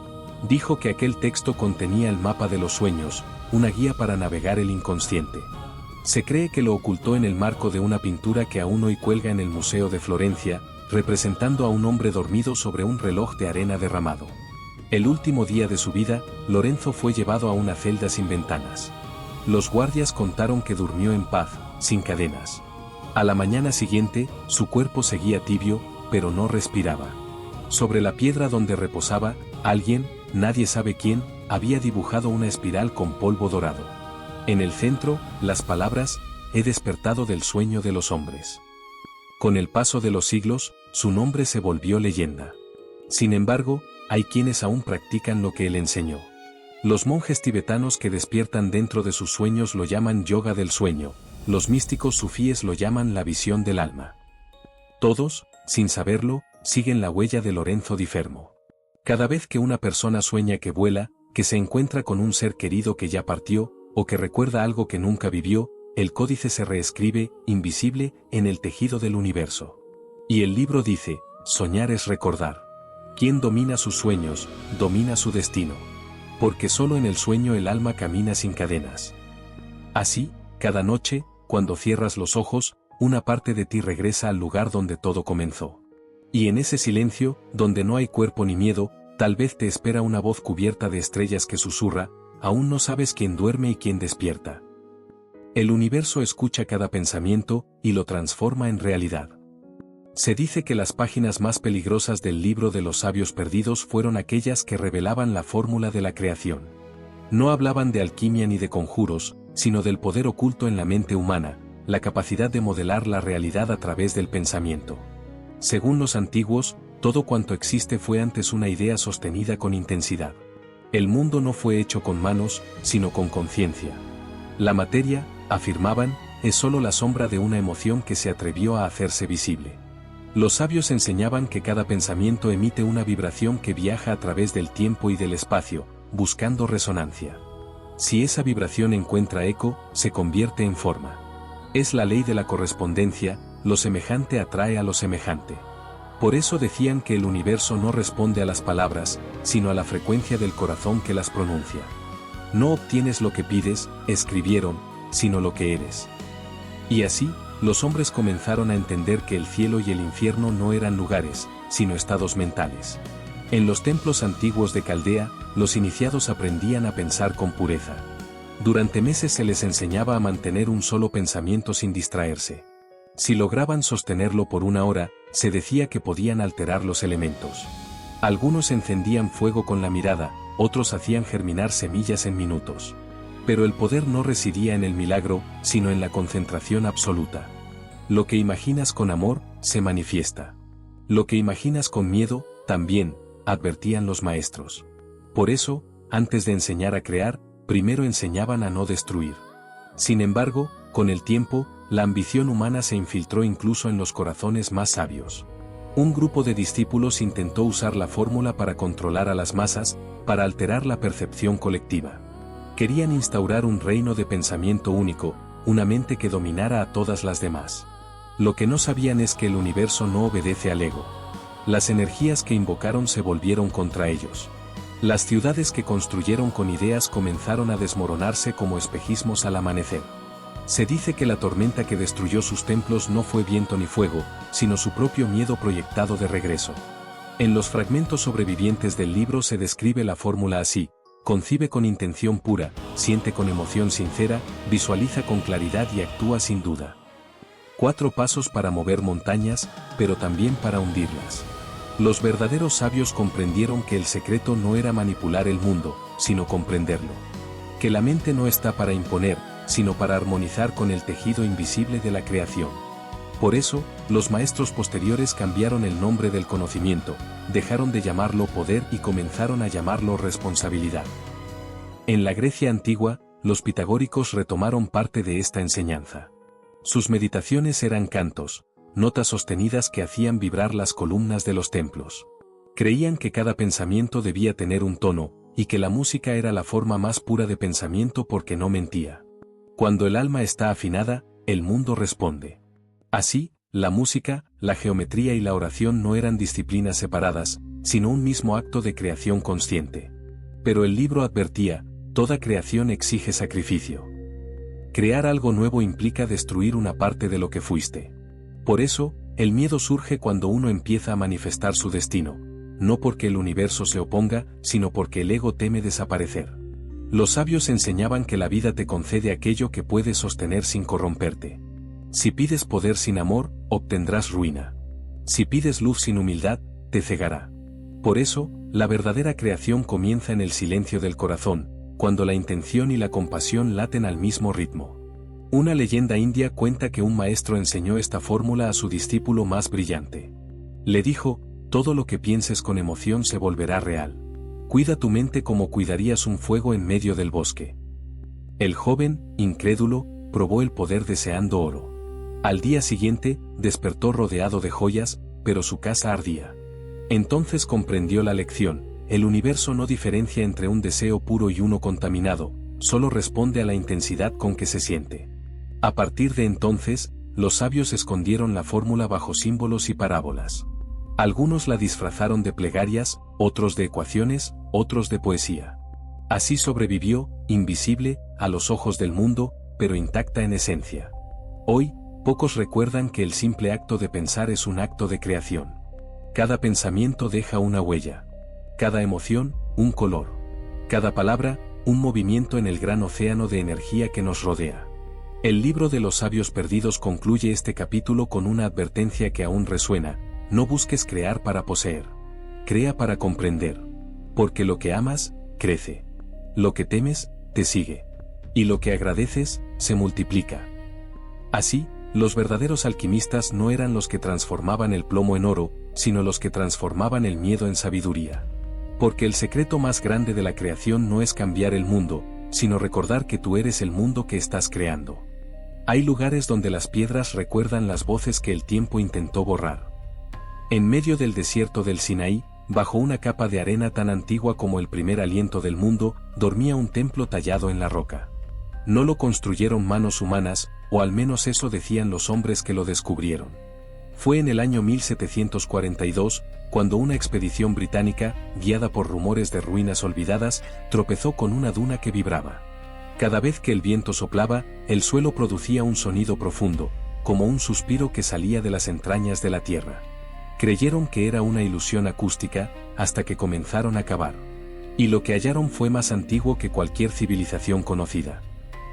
Dijo que aquel texto contenía el mapa de los sueños, una guía para navegar el inconsciente. Se cree que lo ocultó en el marco de una pintura que aún hoy cuelga en el Museo de Florencia, representando a un hombre dormido sobre un reloj de arena derramado. El último día de su vida, Lorenzo fue llevado a una celda sin ventanas. Los guardias contaron que durmió en paz, sin cadenas. A la mañana siguiente, su cuerpo seguía tibio, pero no respiraba. Sobre la piedra donde reposaba, alguien, nadie sabe quién, había dibujado una espiral con polvo dorado. En el centro, las palabras, he despertado del sueño de los hombres. Con el paso de los siglos, su nombre se volvió leyenda. Sin embargo, hay quienes aún practican lo que él enseñó. Los monjes tibetanos que despiertan dentro de sus sueños lo llaman yoga del sueño, los místicos sufíes lo llaman la visión del alma. Todos, sin saberlo, siguen la huella de Lorenzo Di Fermo. Cada vez que una persona sueña que vuela, que se encuentra con un ser querido que ya partió, o que recuerda algo que nunca vivió, el códice se reescribe, invisible, en el tejido del universo. Y el libro dice, soñar es recordar. Quien domina sus sueños, domina su destino. Porque solo en el sueño el alma camina sin cadenas. Así, cada noche, cuando cierras los ojos, una parte de ti regresa al lugar donde todo comenzó. Y en ese silencio, donde no hay cuerpo ni miedo, tal vez te espera una voz cubierta de estrellas que susurra, aún no sabes quién duerme y quién despierta. El universo escucha cada pensamiento y lo transforma en realidad. Se dice que las páginas más peligrosas del libro de los sabios perdidos fueron aquellas que revelaban la fórmula de la creación. No hablaban de alquimia ni de conjuros, sino del poder oculto en la mente humana, la capacidad de modelar la realidad a través del pensamiento. Según los antiguos, todo cuanto existe fue antes una idea sostenida con intensidad. El mundo no fue hecho con manos, sino con conciencia. La materia, afirmaban, es solo la sombra de una emoción que se atrevió a hacerse visible. Los sabios enseñaban que cada pensamiento emite una vibración que viaja a través del tiempo y del espacio, buscando resonancia. Si esa vibración encuentra eco, se convierte en forma. Es la ley de la correspondencia, lo semejante atrae a lo semejante. Por eso decían que el universo no responde a las palabras, sino a la frecuencia del corazón que las pronuncia. No obtienes lo que pides, escribieron, sino lo que eres. Y así, los hombres comenzaron a entender que el cielo y el infierno no eran lugares, sino estados mentales. En los templos antiguos de Caldea, los iniciados aprendían a pensar con pureza. Durante meses se les enseñaba a mantener un solo pensamiento sin distraerse. Si lograban sostenerlo por una hora, se decía que podían alterar los elementos. Algunos encendían fuego con la mirada, otros hacían germinar semillas en minutos. Pero el poder no residía en el milagro, sino en la concentración absoluta. Lo que imaginas con amor, se manifiesta. Lo que imaginas con miedo, también, advertían los maestros. Por eso, antes de enseñar a crear, primero enseñaban a no destruir. Sin embargo, con el tiempo, la ambición humana se infiltró incluso en los corazones más sabios. Un grupo de discípulos intentó usar la fórmula para controlar a las masas, para alterar la percepción colectiva. Querían instaurar un reino de pensamiento único, una mente que dominara a todas las demás. Lo que no sabían es que el universo no obedece al ego. Las energías que invocaron se volvieron contra ellos. Las ciudades que construyeron con ideas comenzaron a desmoronarse como espejismos al amanecer. Se dice que la tormenta que destruyó sus templos no fue viento ni fuego, sino su propio miedo proyectado de regreso. En los fragmentos sobrevivientes del libro se describe la fórmula así: concibe con intención pura, siente con emoción sincera, visualiza con claridad y actúa sin duda. 4 pasos para mover montañas, pero también para hundirlas. Los verdaderos sabios comprendieron que el secreto no era manipular el mundo, sino comprenderlo. Que la mente no está para imponer, sino para armonizar con el tejido invisible de la creación. Por eso, los maestros posteriores cambiaron el nombre del conocimiento, dejaron de llamarlo poder y comenzaron a llamarlo responsabilidad. En la Grecia antigua, los pitagóricos retomaron parte de esta enseñanza. Sus meditaciones eran cantos, notas sostenidas que hacían vibrar las columnas de los templos. Creían que cada pensamiento debía tener un tono, y que la música era la forma más pura de pensamiento porque no mentía. Cuando el alma está afinada, el mundo responde. Así, la música, la geometría y la oración no eran disciplinas separadas, sino un mismo acto de creación consciente. Pero el libro advertía, toda creación exige sacrificio. Crear algo nuevo implica destruir una parte de lo que fuiste. Por eso, el miedo surge cuando uno empieza a manifestar su destino, no porque el universo se oponga, sino porque el ego teme desaparecer. Los sabios enseñaban que la vida te concede aquello que puedes sostener sin corromperte. Si pides poder sin amor, obtendrás ruina. Si pides luz sin humildad, te cegará. Por eso, la verdadera creación comienza en el silencio del corazón, cuando la intención y la compasión laten al mismo ritmo. Una leyenda india cuenta que un maestro enseñó esta fórmula a su discípulo más brillante. Le dijo, Todo lo que pienses con emoción se volverá real. Cuida tu mente como cuidarías un fuego en medio del bosque. El joven, incrédulo, probó el poder deseando oro. Al día siguiente, despertó rodeado de joyas, pero su casa ardía. Entonces comprendió la lección: el universo no diferencia entre un deseo puro y uno contaminado, solo responde a la intensidad con que se siente. A partir de entonces, los sabios escondieron la fórmula bajo símbolos y parábolas. Algunos la disfrazaron de plegarias, otros de ecuaciones, otros de poesía. Así sobrevivió, invisible, a los ojos del mundo, pero intacta en esencia. Hoy, pocos recuerdan que el simple acto de pensar es un acto de creación. Cada pensamiento deja una huella. Cada emoción, un color. Cada palabra, un movimiento en el gran océano de energía que nos rodea. El libro de los sabios perdidos concluye este capítulo con una advertencia que aún resuena: no busques crear para poseer. Crea para comprender. Porque lo que amas, crece. Lo que temes, te sigue. Y lo que agradeces, se multiplica. Así, los verdaderos alquimistas no eran los que transformaban el plomo en oro, sino los que transformaban el miedo en sabiduría. Porque el secreto más grande de la creación no es cambiar el mundo, sino recordar que tú eres el mundo que estás creando. Hay lugares donde las piedras recuerdan las voces que el tiempo intentó borrar. En medio del desierto del Sinaí, bajo una capa de arena tan antigua como el primer aliento del mundo, dormía un templo tallado en la roca. No lo construyeron manos humanas, o al menos eso decían los hombres que lo descubrieron. Fue en el año 1742, cuando una expedición británica, guiada por rumores de ruinas olvidadas, tropezó con una duna que vibraba. Cada vez que el viento soplaba, el suelo producía un sonido profundo, como un suspiro que salía de las entrañas de la tierra. Creyeron que era una ilusión acústica, hasta que comenzaron a cavar. Y lo que hallaron fue más antiguo que cualquier civilización conocida.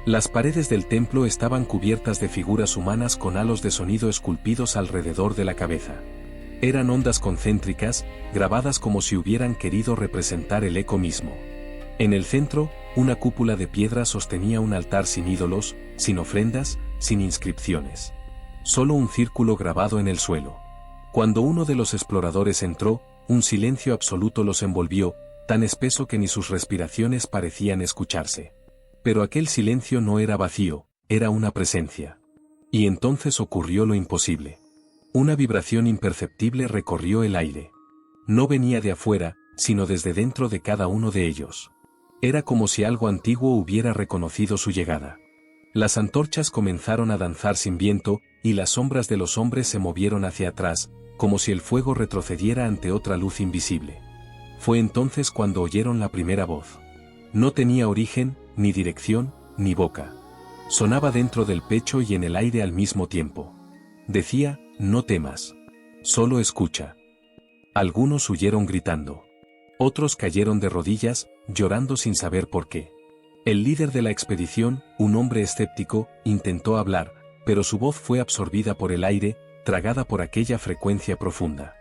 Las paredes del templo estaban cubiertas de figuras humanas con halos de sonido esculpidos alrededor de la cabeza. Eran ondas concéntricas, grabadas como si hubieran querido representar el eco mismo. En el centro, una cúpula de piedra sostenía un altar sin ídolos, sin ofrendas, sin inscripciones. Solo un círculo grabado en el suelo. Cuando uno de los exploradores entró, un silencio absoluto los envolvió, tan espeso que ni sus respiraciones parecían escucharse. Pero aquel silencio no era vacío, era una presencia. Y entonces ocurrió lo imposible. Una vibración imperceptible recorrió el aire. No venía de afuera, sino desde dentro de cada uno de ellos. Era como si algo antiguo hubiera reconocido su llegada. Las antorchas comenzaron a danzar sin viento, y las sombras de los hombres se movieron hacia atrás, como si el fuego retrocediera ante otra luz invisible. Fue entonces cuando oyeron la primera voz. No tenía origen, ni dirección, ni boca. Sonaba dentro del pecho y en el aire al mismo tiempo. Decía: no temas. Solo escucha. Algunos huyeron gritando. Otros cayeron de rodillas, llorando sin saber por qué. El líder de la expedición, un hombre escéptico, intentó hablar, pero su voz fue absorbida por el aire, tragada por aquella frecuencia profunda.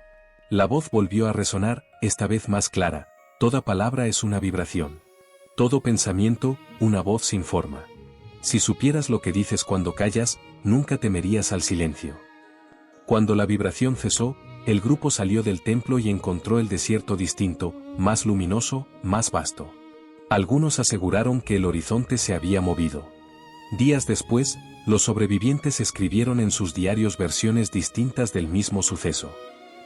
La voz volvió a resonar, esta vez más clara: toda palabra es una vibración. Todo pensamiento, una voz sin forma. Si supieras lo que dices cuando callas, nunca temerías al silencio. Cuando la vibración cesó, el grupo salió del templo y encontró el desierto distinto, más luminoso, más vasto. Algunos aseguraron que el horizonte se había movido. Días después, los sobrevivientes escribieron en sus diarios versiones distintas del mismo suceso.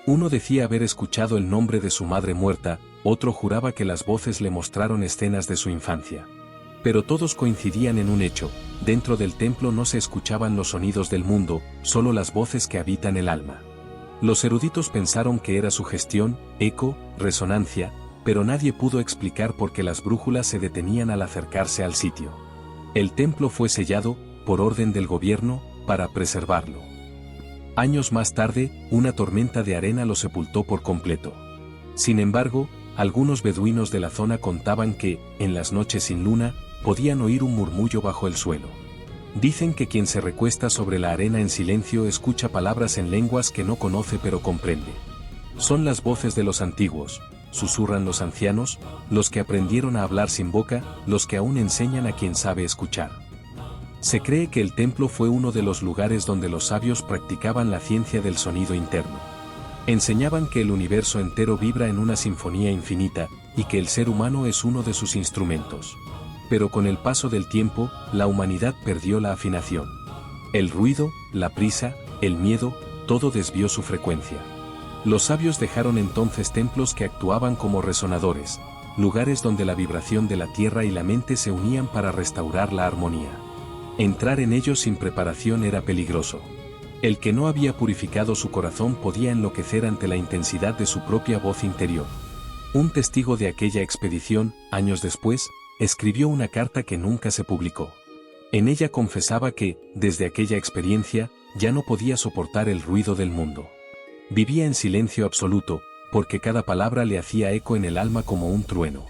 Uno decía haber escuchado el nombre de su madre muerta, otro juraba que las voces le mostraron escenas de su infancia. Pero todos coincidían en un hecho: dentro del templo no se escuchaban los sonidos del mundo, solo las voces que habitan el alma. Los eruditos pensaron que era sugestión, eco, resonancia, pero nadie pudo explicar por qué las brújulas se detenían al acercarse al sitio. El templo fue sellado, por orden del gobierno, para preservarlo. Años más tarde, una tormenta de arena lo sepultó por completo. Sin embargo, algunos beduinos de la zona contaban que, en las noches sin luna, podían oír un murmullo bajo el suelo. Dicen que quien se recuesta sobre la arena en silencio escucha palabras en lenguas que no conoce pero comprende. Son las voces de los antiguos, susurran los ancianos, los que aprendieron a hablar sin boca, los que aún enseñan a quien sabe escuchar. Se cree que el templo fue uno de los lugares donde los sabios practicaban la ciencia del sonido interno. Enseñaban que el universo entero vibra en una sinfonía infinita, y que el ser humano es uno de sus instrumentos. Pero con el paso del tiempo, la humanidad perdió la afinación. El ruido, la prisa, el miedo, todo desvió su frecuencia. Los sabios dejaron entonces templos que actuaban como resonadores, lugares donde la vibración de la tierra y la mente se unían para restaurar la armonía. Entrar en ellos sin preparación era peligroso. El que no había purificado su corazón podía enloquecer ante la intensidad de su propia voz interior. Un testigo de aquella expedición, años después, escribió una carta que nunca se publicó. En ella confesaba que, desde aquella experiencia, ya no podía soportar el ruido del mundo. Vivía en silencio absoluto, porque cada palabra le hacía eco en el alma como un trueno.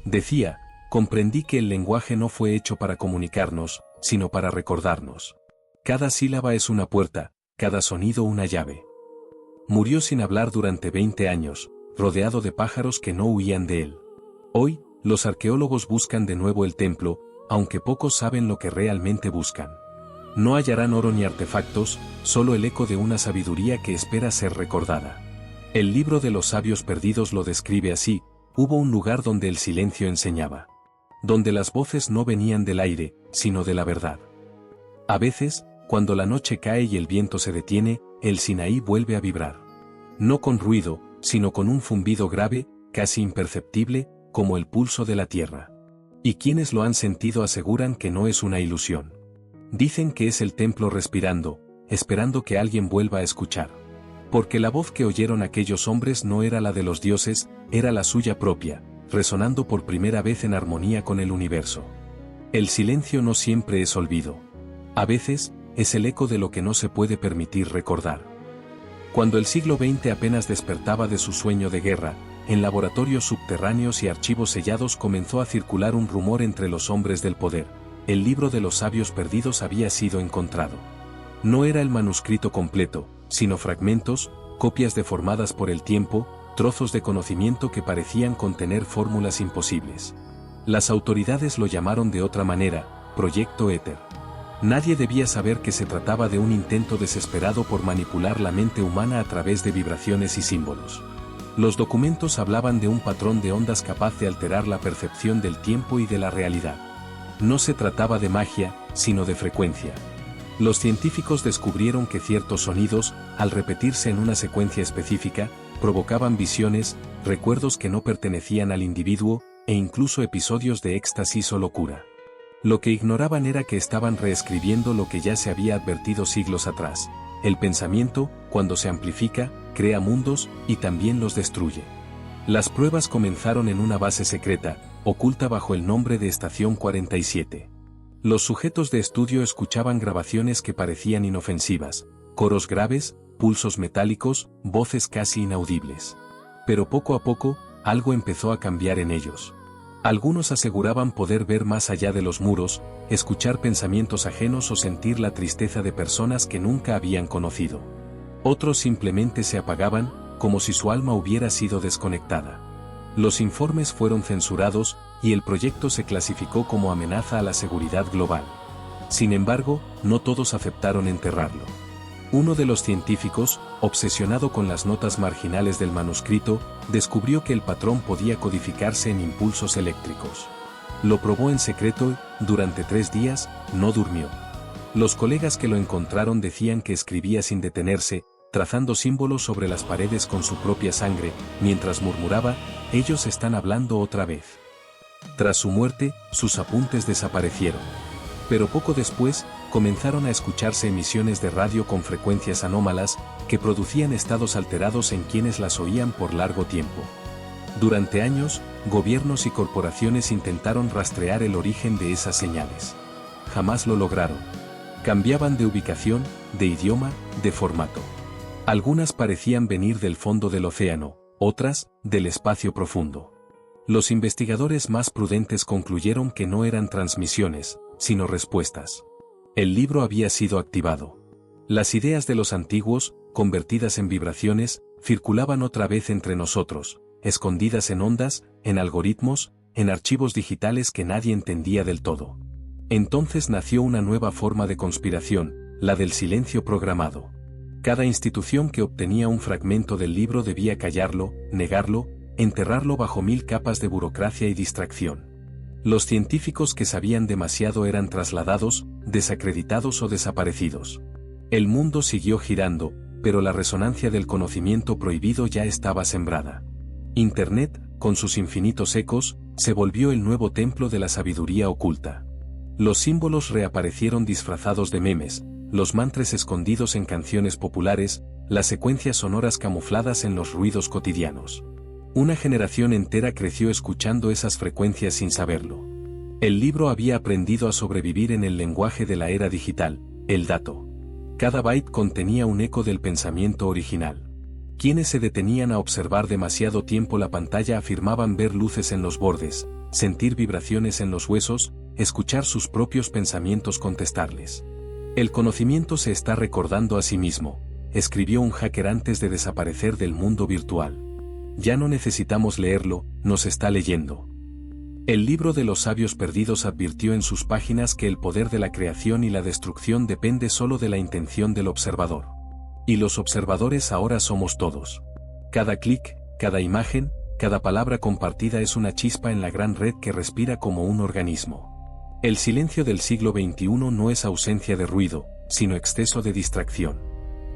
Decía, comprendí que el lenguaje no fue hecho para comunicarnos, sino para recordarnos. Cada sílaba es una puerta, cada sonido una llave. Murió sin hablar durante 20 años, rodeado de pájaros que no huían de él. Hoy, los arqueólogos buscan de nuevo el templo, aunque pocos saben lo que realmente buscan. No hallarán oro ni artefactos, solo el eco de una sabiduría que espera ser recordada. El libro de los sabios perdidos lo describe así: hubo un lugar donde el silencio enseñaba. Donde las voces no venían del aire, sino de la verdad. A veces, cuando la noche cae y el viento se detiene, el Sinaí vuelve a vibrar. No con ruido, sino con un zumbido grave, casi imperceptible, como el pulso de la tierra. Y quienes lo han sentido aseguran que no es una ilusión. Dicen que es el templo respirando, esperando que alguien vuelva a escuchar. Porque la voz que oyeron aquellos hombres no era la de los dioses, era la suya propia, resonando por primera vez en armonía con el universo. El silencio no siempre es olvido. A veces, es el eco de lo que no se puede permitir recordar. Cuando el siglo XX apenas despertaba de su sueño de guerra, en laboratorios subterráneos y archivos sellados comenzó a circular un rumor entre los hombres del poder: el libro de los sabios perdidos había sido encontrado. No era el manuscrito completo, sino fragmentos, copias deformadas por el tiempo, trozos de conocimiento que parecían contener fórmulas imposibles. Las autoridades lo llamaron de otra manera: Proyecto Éter. Nadie debía saber que se trataba de un intento desesperado por manipular la mente humana a través de vibraciones y símbolos. Los documentos hablaban de un patrón de ondas capaz de alterar la percepción del tiempo y de la realidad. No se trataba de magia, sino de frecuencia. Los científicos descubrieron que ciertos sonidos, al repetirse en una secuencia específica, provocaban visiones, recuerdos que no pertenecían al individuo, e incluso episodios de éxtasis o locura. Lo que ignoraban era que estaban reescribiendo lo que ya se había advertido siglos atrás: el pensamiento, cuando se amplifica, crea mundos, y también los destruye. Las pruebas comenzaron en una base secreta, oculta bajo el nombre de Estación 47. Los sujetos de estudio escuchaban grabaciones que parecían inofensivas, coros graves, pulsos metálicos, voces casi inaudibles. Pero poco a poco, algo empezó a cambiar en ellos. Algunos aseguraban poder ver más allá de los muros, escuchar pensamientos ajenos o sentir la tristeza de personas que nunca habían conocido. Otros simplemente se apagaban, como si su alma hubiera sido desconectada. Los informes fueron censurados, y el proyecto se clasificó como amenaza a la seguridad global. Sin embargo, no todos aceptaron enterrarlo. Uno de los científicos, obsesionado con las notas marginales del manuscrito, descubrió que el patrón podía codificarse en impulsos eléctricos. Lo probó en secreto y, durante 3 días, no durmió. Los colegas que lo encontraron decían que escribía sin detenerse, trazando símbolos sobre las paredes con su propia sangre, mientras murmuraba: «Ellos están hablando otra vez». Tras su muerte, sus apuntes desaparecieron. Pero poco después, comenzaron a escucharse emisiones de radio con frecuencias anómalas, que producían estados alterados en quienes las oían por largo tiempo. Durante años, gobiernos y corporaciones intentaron rastrear el origen de esas señales. Jamás lo lograron. Cambiaban de ubicación, de idioma, de formato. Algunas parecían venir del fondo del océano, otras, del espacio profundo. Los investigadores más prudentes concluyeron que no eran transmisiones, sino respuestas. El libro había sido activado. Las ideas de los antiguos, convertidas en vibraciones, circulaban otra vez entre nosotros, escondidas en ondas, en algoritmos, en archivos digitales que nadie entendía del todo. Entonces nació una nueva forma de conspiración, la del silencio programado. Cada institución que obtenía un fragmento del libro debía callarlo, negarlo, enterrarlo bajo 1000 capas de burocracia y distracción. Los científicos que sabían demasiado eran trasladados, desacreditados o desaparecidos. El mundo siguió girando, pero la resonancia del conocimiento prohibido ya estaba sembrada. Internet, con sus infinitos ecos, se volvió el nuevo templo de la sabiduría oculta. Los símbolos reaparecieron disfrazados de memes, los mantras escondidos en canciones populares, las secuencias sonoras camufladas en los ruidos cotidianos. Una generación entera creció escuchando esas frecuencias sin saberlo. El libro había aprendido a sobrevivir en el lenguaje de la era digital, el dato. Cada byte contenía un eco del pensamiento original. Quienes se detenían a observar demasiado tiempo la pantalla afirmaban ver luces en los bordes, sentir vibraciones en los huesos, escuchar sus propios pensamientos contestarles. El conocimiento se está recordando a sí mismo, escribió un hacker antes de desaparecer del mundo virtual. Ya no necesitamos leerlo, nos está leyendo. El libro de los sabios perdidos advirtió en sus páginas que el poder de la creación y la destrucción depende solo de la intención del observador. Y los observadores ahora somos todos. Cada clic, cada imagen, cada palabra compartida es una chispa en la gran red que respira como un organismo. El silencio del siglo XXI no es ausencia de ruido, sino exceso de distracción.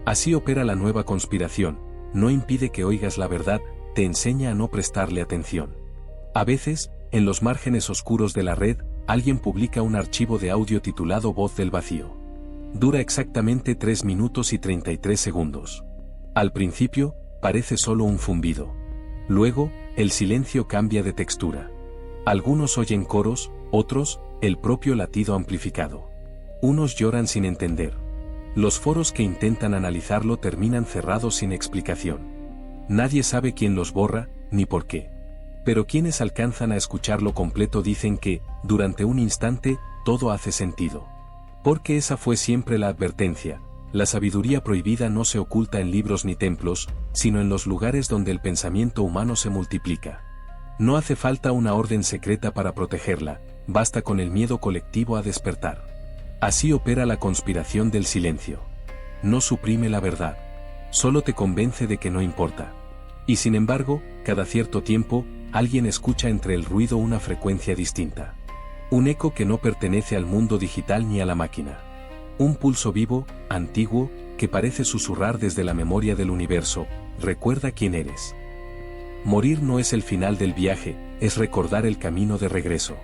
Así opera la nueva conspiración, no impide que oigas la verdad, te enseña a no prestarle atención. A veces, en los márgenes oscuros de la red, alguien publica un archivo de audio titulado Voz del Vacío. Dura exactamente 3 minutos y 33 segundos. Al principio, parece solo un zumbido. Luego, el silencio cambia de textura. Algunos oyen coros, otros, el propio latido amplificado. Unos lloran sin entender. Los foros que intentan analizarlo terminan cerrados sin explicación. Nadie sabe quién los borra, ni por qué. Pero quienes alcanzan a escucharlo completo dicen que, durante un instante, todo hace sentido. Porque esa fue siempre la advertencia, la sabiduría prohibida no se oculta en libros ni templos, sino en los lugares donde el pensamiento humano se multiplica. No hace falta una orden secreta para protegerla, basta con el miedo colectivo a despertar. Así opera la conspiración del silencio. No suprime la verdad. Solo te convence de que no importa. Y sin embargo, cada cierto tiempo, alguien escucha entre el ruido una frecuencia distinta. Un eco que no pertenece al mundo digital ni a la máquina. Un pulso vivo, antiguo, que parece susurrar desde la memoria del universo, recuerda quién eres. Morir no es el final del viaje, es recordar el camino de regreso.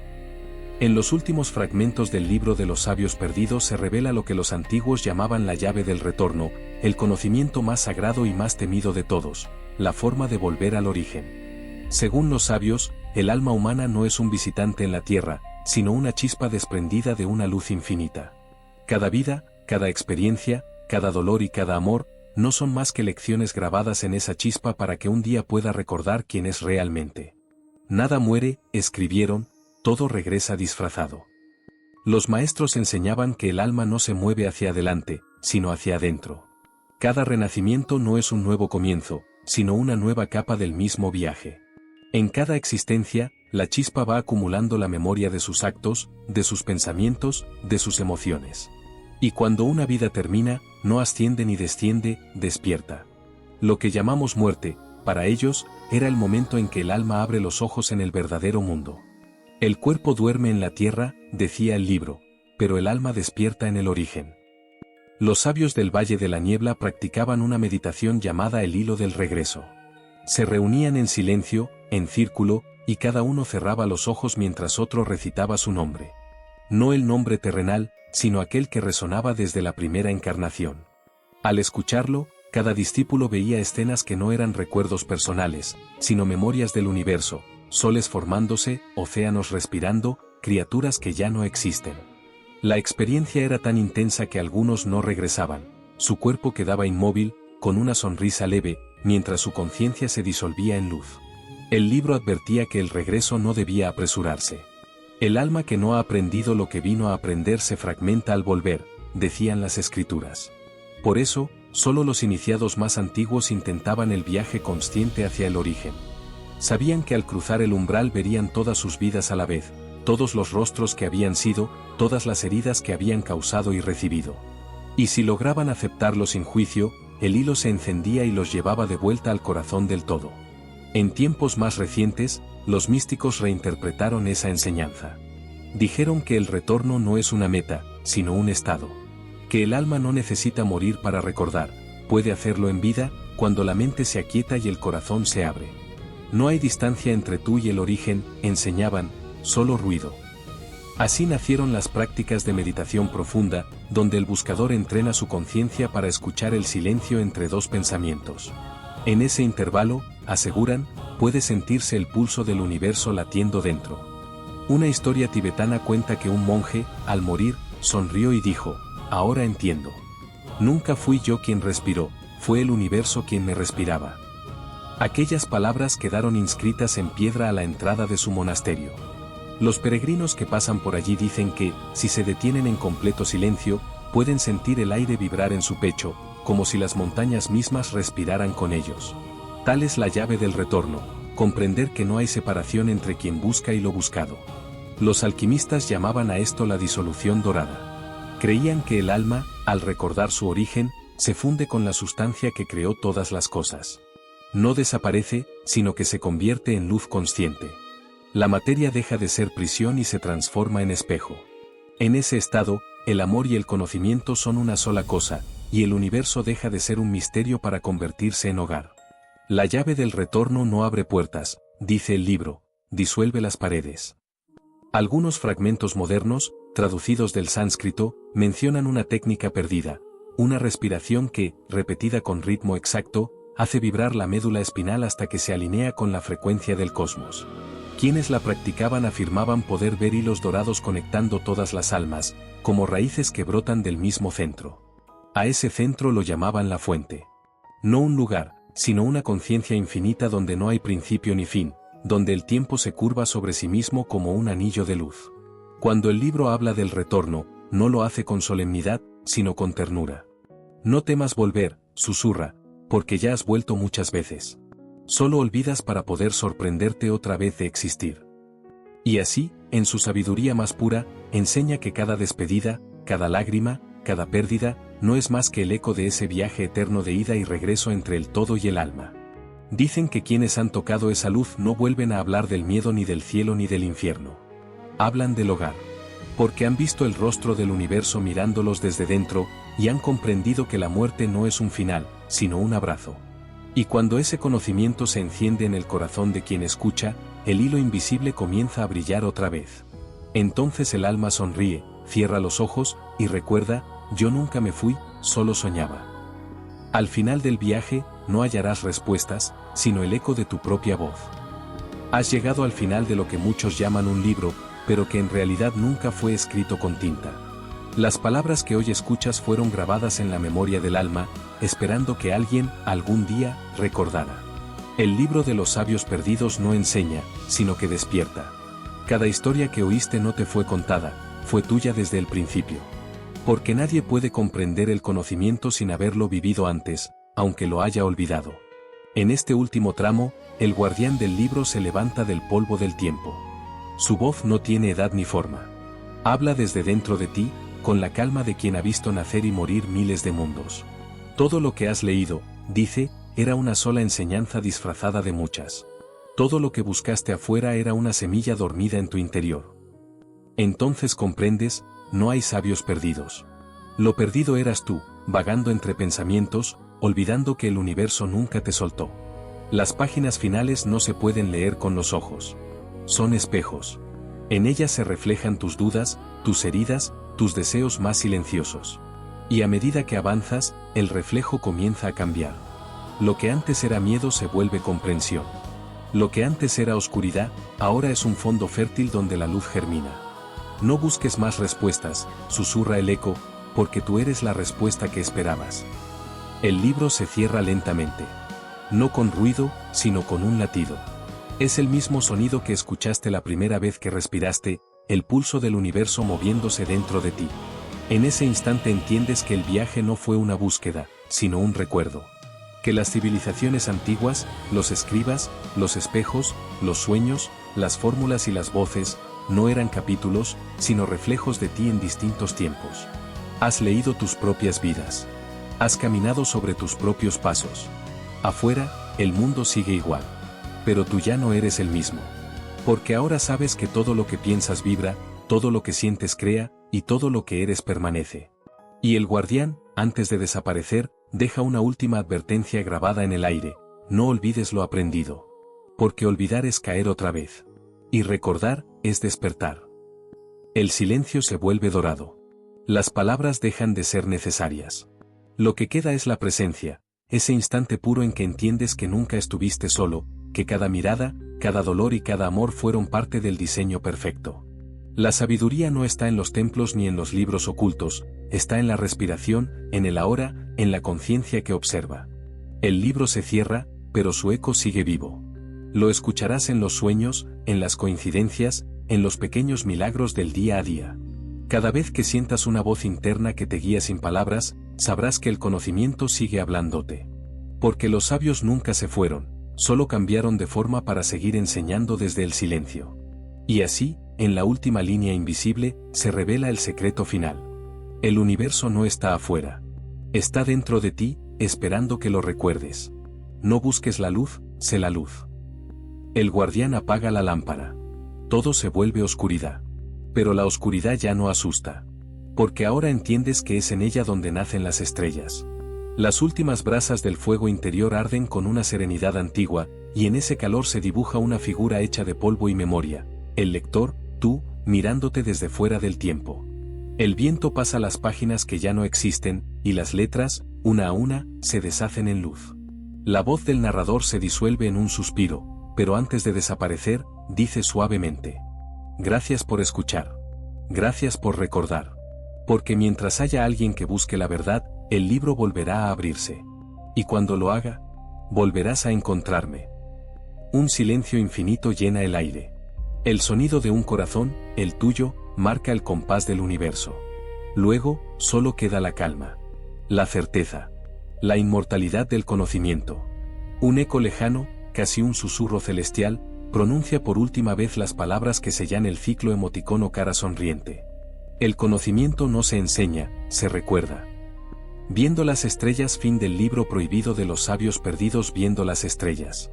En los últimos fragmentos del libro de los sabios perdidos se revela lo que los antiguos llamaban la llave del retorno, el conocimiento más sagrado y más temido de todos, la forma de volver al origen. Según los sabios, el alma humana no es un visitante en la tierra, sino una chispa desprendida de una luz infinita. Cada vida, cada experiencia, cada dolor y cada amor, no son más que lecciones grabadas en esa chispa para que un día pueda recordar quién es realmente. Nada muere, escribieron, todo regresa disfrazado. Los maestros enseñaban que el alma no se mueve hacia adelante, sino hacia adentro. Cada renacimiento no es un nuevo comienzo, sino una nueva capa del mismo viaje. En cada existencia, la chispa va acumulando la memoria de sus actos, de sus pensamientos, de sus emociones. Y cuando una vida termina, no asciende ni desciende, despierta. Lo que llamamos muerte, para ellos, era el momento en que el alma abre los ojos en el verdadero mundo. El cuerpo duerme en la tierra, decía el libro, pero el alma despierta en el origen. Los sabios del Valle de la Niebla practicaban una meditación llamada el hilo del regreso. Se reunían en silencio, en círculo, y cada uno cerraba los ojos mientras otro recitaba su nombre. No el nombre terrenal, sino aquel que resonaba desde la primera encarnación. Al escucharlo, cada discípulo veía escenas que no eran recuerdos personales, sino memorias del universo, soles formándose, océanos respirando, criaturas que ya no existen. La experiencia era tan intensa que algunos no regresaban, su cuerpo quedaba inmóvil, con una sonrisa leve, mientras su conciencia se disolvía en luz. El libro advertía que el regreso no debía apresurarse. El alma que no ha aprendido lo que vino a aprender se fragmenta al volver, decían las escrituras. Por eso, solo los iniciados más antiguos intentaban el viaje consciente hacia el origen. Sabían que al cruzar el umbral verían todas sus vidas a la vez, todos los rostros que habían sido, todas las heridas que habían causado y recibido. Y si lograban aceptarlo sin juicio, el hilo se encendía y los llevaba de vuelta al corazón del todo. En tiempos más recientes, los místicos reinterpretaron esa enseñanza. Dijeron que el retorno no es una meta, sino un estado. Que el alma no necesita morir para recordar, puede hacerlo en vida, cuando la mente se aquieta y el corazón se abre. No hay distancia entre tú y el origen, enseñaban, solo ruido. Así nacieron las prácticas de meditación profunda, donde el buscador entrena su conciencia para escuchar el silencio entre dos pensamientos. En ese intervalo, aseguran, puede sentirse el pulso del universo latiendo dentro. Una historia tibetana cuenta que un monje, al morir, sonrió y dijo, ahora entiendo. Nunca fui yo quien respiró, fue el universo quien me respiraba. Aquellas palabras quedaron inscritas en piedra a la entrada de su monasterio. Los peregrinos que pasan por allí dicen que, si se detienen en completo silencio, pueden sentir el aire vibrar en su pecho, como si las montañas mismas respiraran con ellos. Tal es la llave del retorno, comprender que no hay separación entre quien busca y lo buscado. Los alquimistas llamaban a esto la disolución dorada. Creían que el alma, al recordar su origen, se funde con la sustancia que creó todas las cosas. No desaparece, sino que se convierte en luz consciente. La materia deja de ser prisión y se transforma en espejo. En ese estado, el amor y el conocimiento son una sola cosa, y el universo deja de ser un misterio para convertirse en hogar. La llave del retorno no abre puertas, dice el libro, disuelve las paredes. Algunos fragmentos modernos, traducidos del sánscrito, mencionan una técnica perdida, una respiración que, repetida con ritmo exacto, hace vibrar la médula espinal hasta que se alinea con la frecuencia del cosmos. Quienes la practicaban afirmaban poder ver hilos dorados conectando todas las almas, como raíces que brotan del mismo centro. A ese centro lo llamaban la fuente. No un lugar, sino una conciencia infinita donde no hay principio ni fin, donde el tiempo se curva sobre sí mismo como un anillo de luz. Cuando el libro habla del retorno, no lo hace con solemnidad, sino con ternura. No temas volver, susurra, porque ya has vuelto muchas veces. Solo olvidas para poder sorprenderte otra vez de existir. Y así, en su sabiduría más pura, enseña que cada despedida, cada lágrima, cada pérdida, no es más que el eco de ese viaje eterno de ida y regreso entre el todo y el alma. Dicen que quienes han tocado esa luz no vuelven a hablar del miedo ni del cielo ni del infierno. Hablan del hogar. Porque han visto el rostro del universo mirándolos desde dentro, y han comprendido que la muerte no es un final, sino un abrazo. Y cuando ese conocimiento se enciende en el corazón de quien escucha, el hilo invisible comienza a brillar otra vez. Entonces el alma sonríe, cierra los ojos, y recuerda, yo nunca me fui, solo soñaba. Al final del viaje, no hallarás respuestas, sino el eco de tu propia voz. Has llegado al final de lo que muchos llaman un libro, pero que en realidad nunca fue escrito con tinta. Las palabras que hoy escuchas fueron grabadas en la memoria del alma, esperando que alguien, algún día, recordara. El libro de los sabios perdidos no enseña, sino que despierta. Cada historia que oíste no te fue contada, fue tuya desde el principio. Porque nadie puede comprender el conocimiento sin haberlo vivido antes, aunque lo haya olvidado. En este último tramo, el guardián del libro se levanta del polvo del tiempo. Su voz no tiene edad ni forma. Habla desde dentro de ti, con la calma de quien ha visto nacer y morir miles de mundos. Todo lo que has leído, dice, era una sola enseñanza disfrazada de muchas. Todo lo que buscaste afuera era una semilla dormida en tu interior. Entonces comprendes, no hay sabios perdidos. Lo perdido eras tú, vagando entre pensamientos, olvidando que el universo nunca te soltó. Las páginas finales no se pueden leer con los ojos. Son espejos. En ellas se reflejan tus dudas, tus heridas, tus deseos más silenciosos. Y a medida que avanzas, el reflejo comienza a cambiar. Lo que antes era miedo se vuelve comprensión. Lo que antes era oscuridad, ahora es un fondo fértil donde la luz germina. No busques más respuestas, susurra el eco, porque tú eres la respuesta que esperabas. El libro se cierra lentamente. No con ruido, sino con un latido. Es el mismo sonido que escuchaste la primera vez que respiraste, el pulso del universo moviéndose dentro de ti. En ese instante entiendes que el viaje no fue una búsqueda, sino un recuerdo. Que las civilizaciones antiguas, los escribas, los espejos, los sueños, las fórmulas y las voces, no eran capítulos, sino reflejos de ti en distintos tiempos. Has leído tus propias vidas. Has caminado sobre tus propios pasos. Afuera, el mundo sigue igual. Pero tú ya no eres el mismo. Porque ahora sabes que todo lo que piensas vibra, todo lo que sientes crea, y todo lo que eres permanece. Y el guardián, antes de desaparecer, deja una última advertencia grabada en el aire: no olvides lo aprendido. Porque olvidar es caer otra vez. Y recordar es despertar. El silencio se vuelve dorado. Las palabras dejan de ser necesarias. Lo que queda es la presencia, ese instante puro en que entiendes que nunca estuviste solo, que cada mirada, cada dolor y cada amor fueron parte del diseño perfecto. La sabiduría no está en los templos ni en los libros ocultos, está en la respiración, en el ahora, en la conciencia que observa. El libro se cierra, pero su eco sigue vivo. Lo escucharás en los sueños, en las coincidencias, en los pequeños milagros del día a día. Cada vez que sientas una voz interna que te guía sin palabras, sabrás que el conocimiento sigue hablándote. Porque los sabios nunca se fueron, solo cambiaron de forma para seguir enseñando desde el silencio. Y así, en la última línea invisible, se revela el secreto final. El universo no está afuera. Está dentro de ti, esperando que lo recuerdes. No busques la luz, sé la luz. El guardián apaga la lámpara. Todo se vuelve oscuridad. Pero la oscuridad ya no asusta. Porque ahora entiendes que es en ella donde nacen las estrellas. Las últimas brasas del fuego interior arden con una serenidad antigua, y en ese calor se dibuja una figura hecha de polvo y memoria. El lector, tú, mirándote desde fuera del tiempo. El viento pasa las páginas que ya no existen, y las letras, una a una, se deshacen en luz. La voz del narrador se disuelve en un suspiro, pero antes de desaparecer, dice suavemente: gracias por escuchar. Gracias por recordar. Porque mientras haya alguien que busque la verdad, el libro volverá a abrirse. Y cuando lo haga, volverás a encontrarme. Un silencio infinito llena el aire. El sonido de un corazón, el tuyo, marca el compás del universo. Luego, solo queda la calma. La certeza. La inmortalidad del conocimiento. Un eco lejano, casi un susurro celestial, pronuncia por última vez las palabras que sellan el ciclo emoticono cara sonriente. El conocimiento no se enseña, se recuerda. Viendo las estrellas, fin del libro prohibido de los sabios perdidos viendo las estrellas.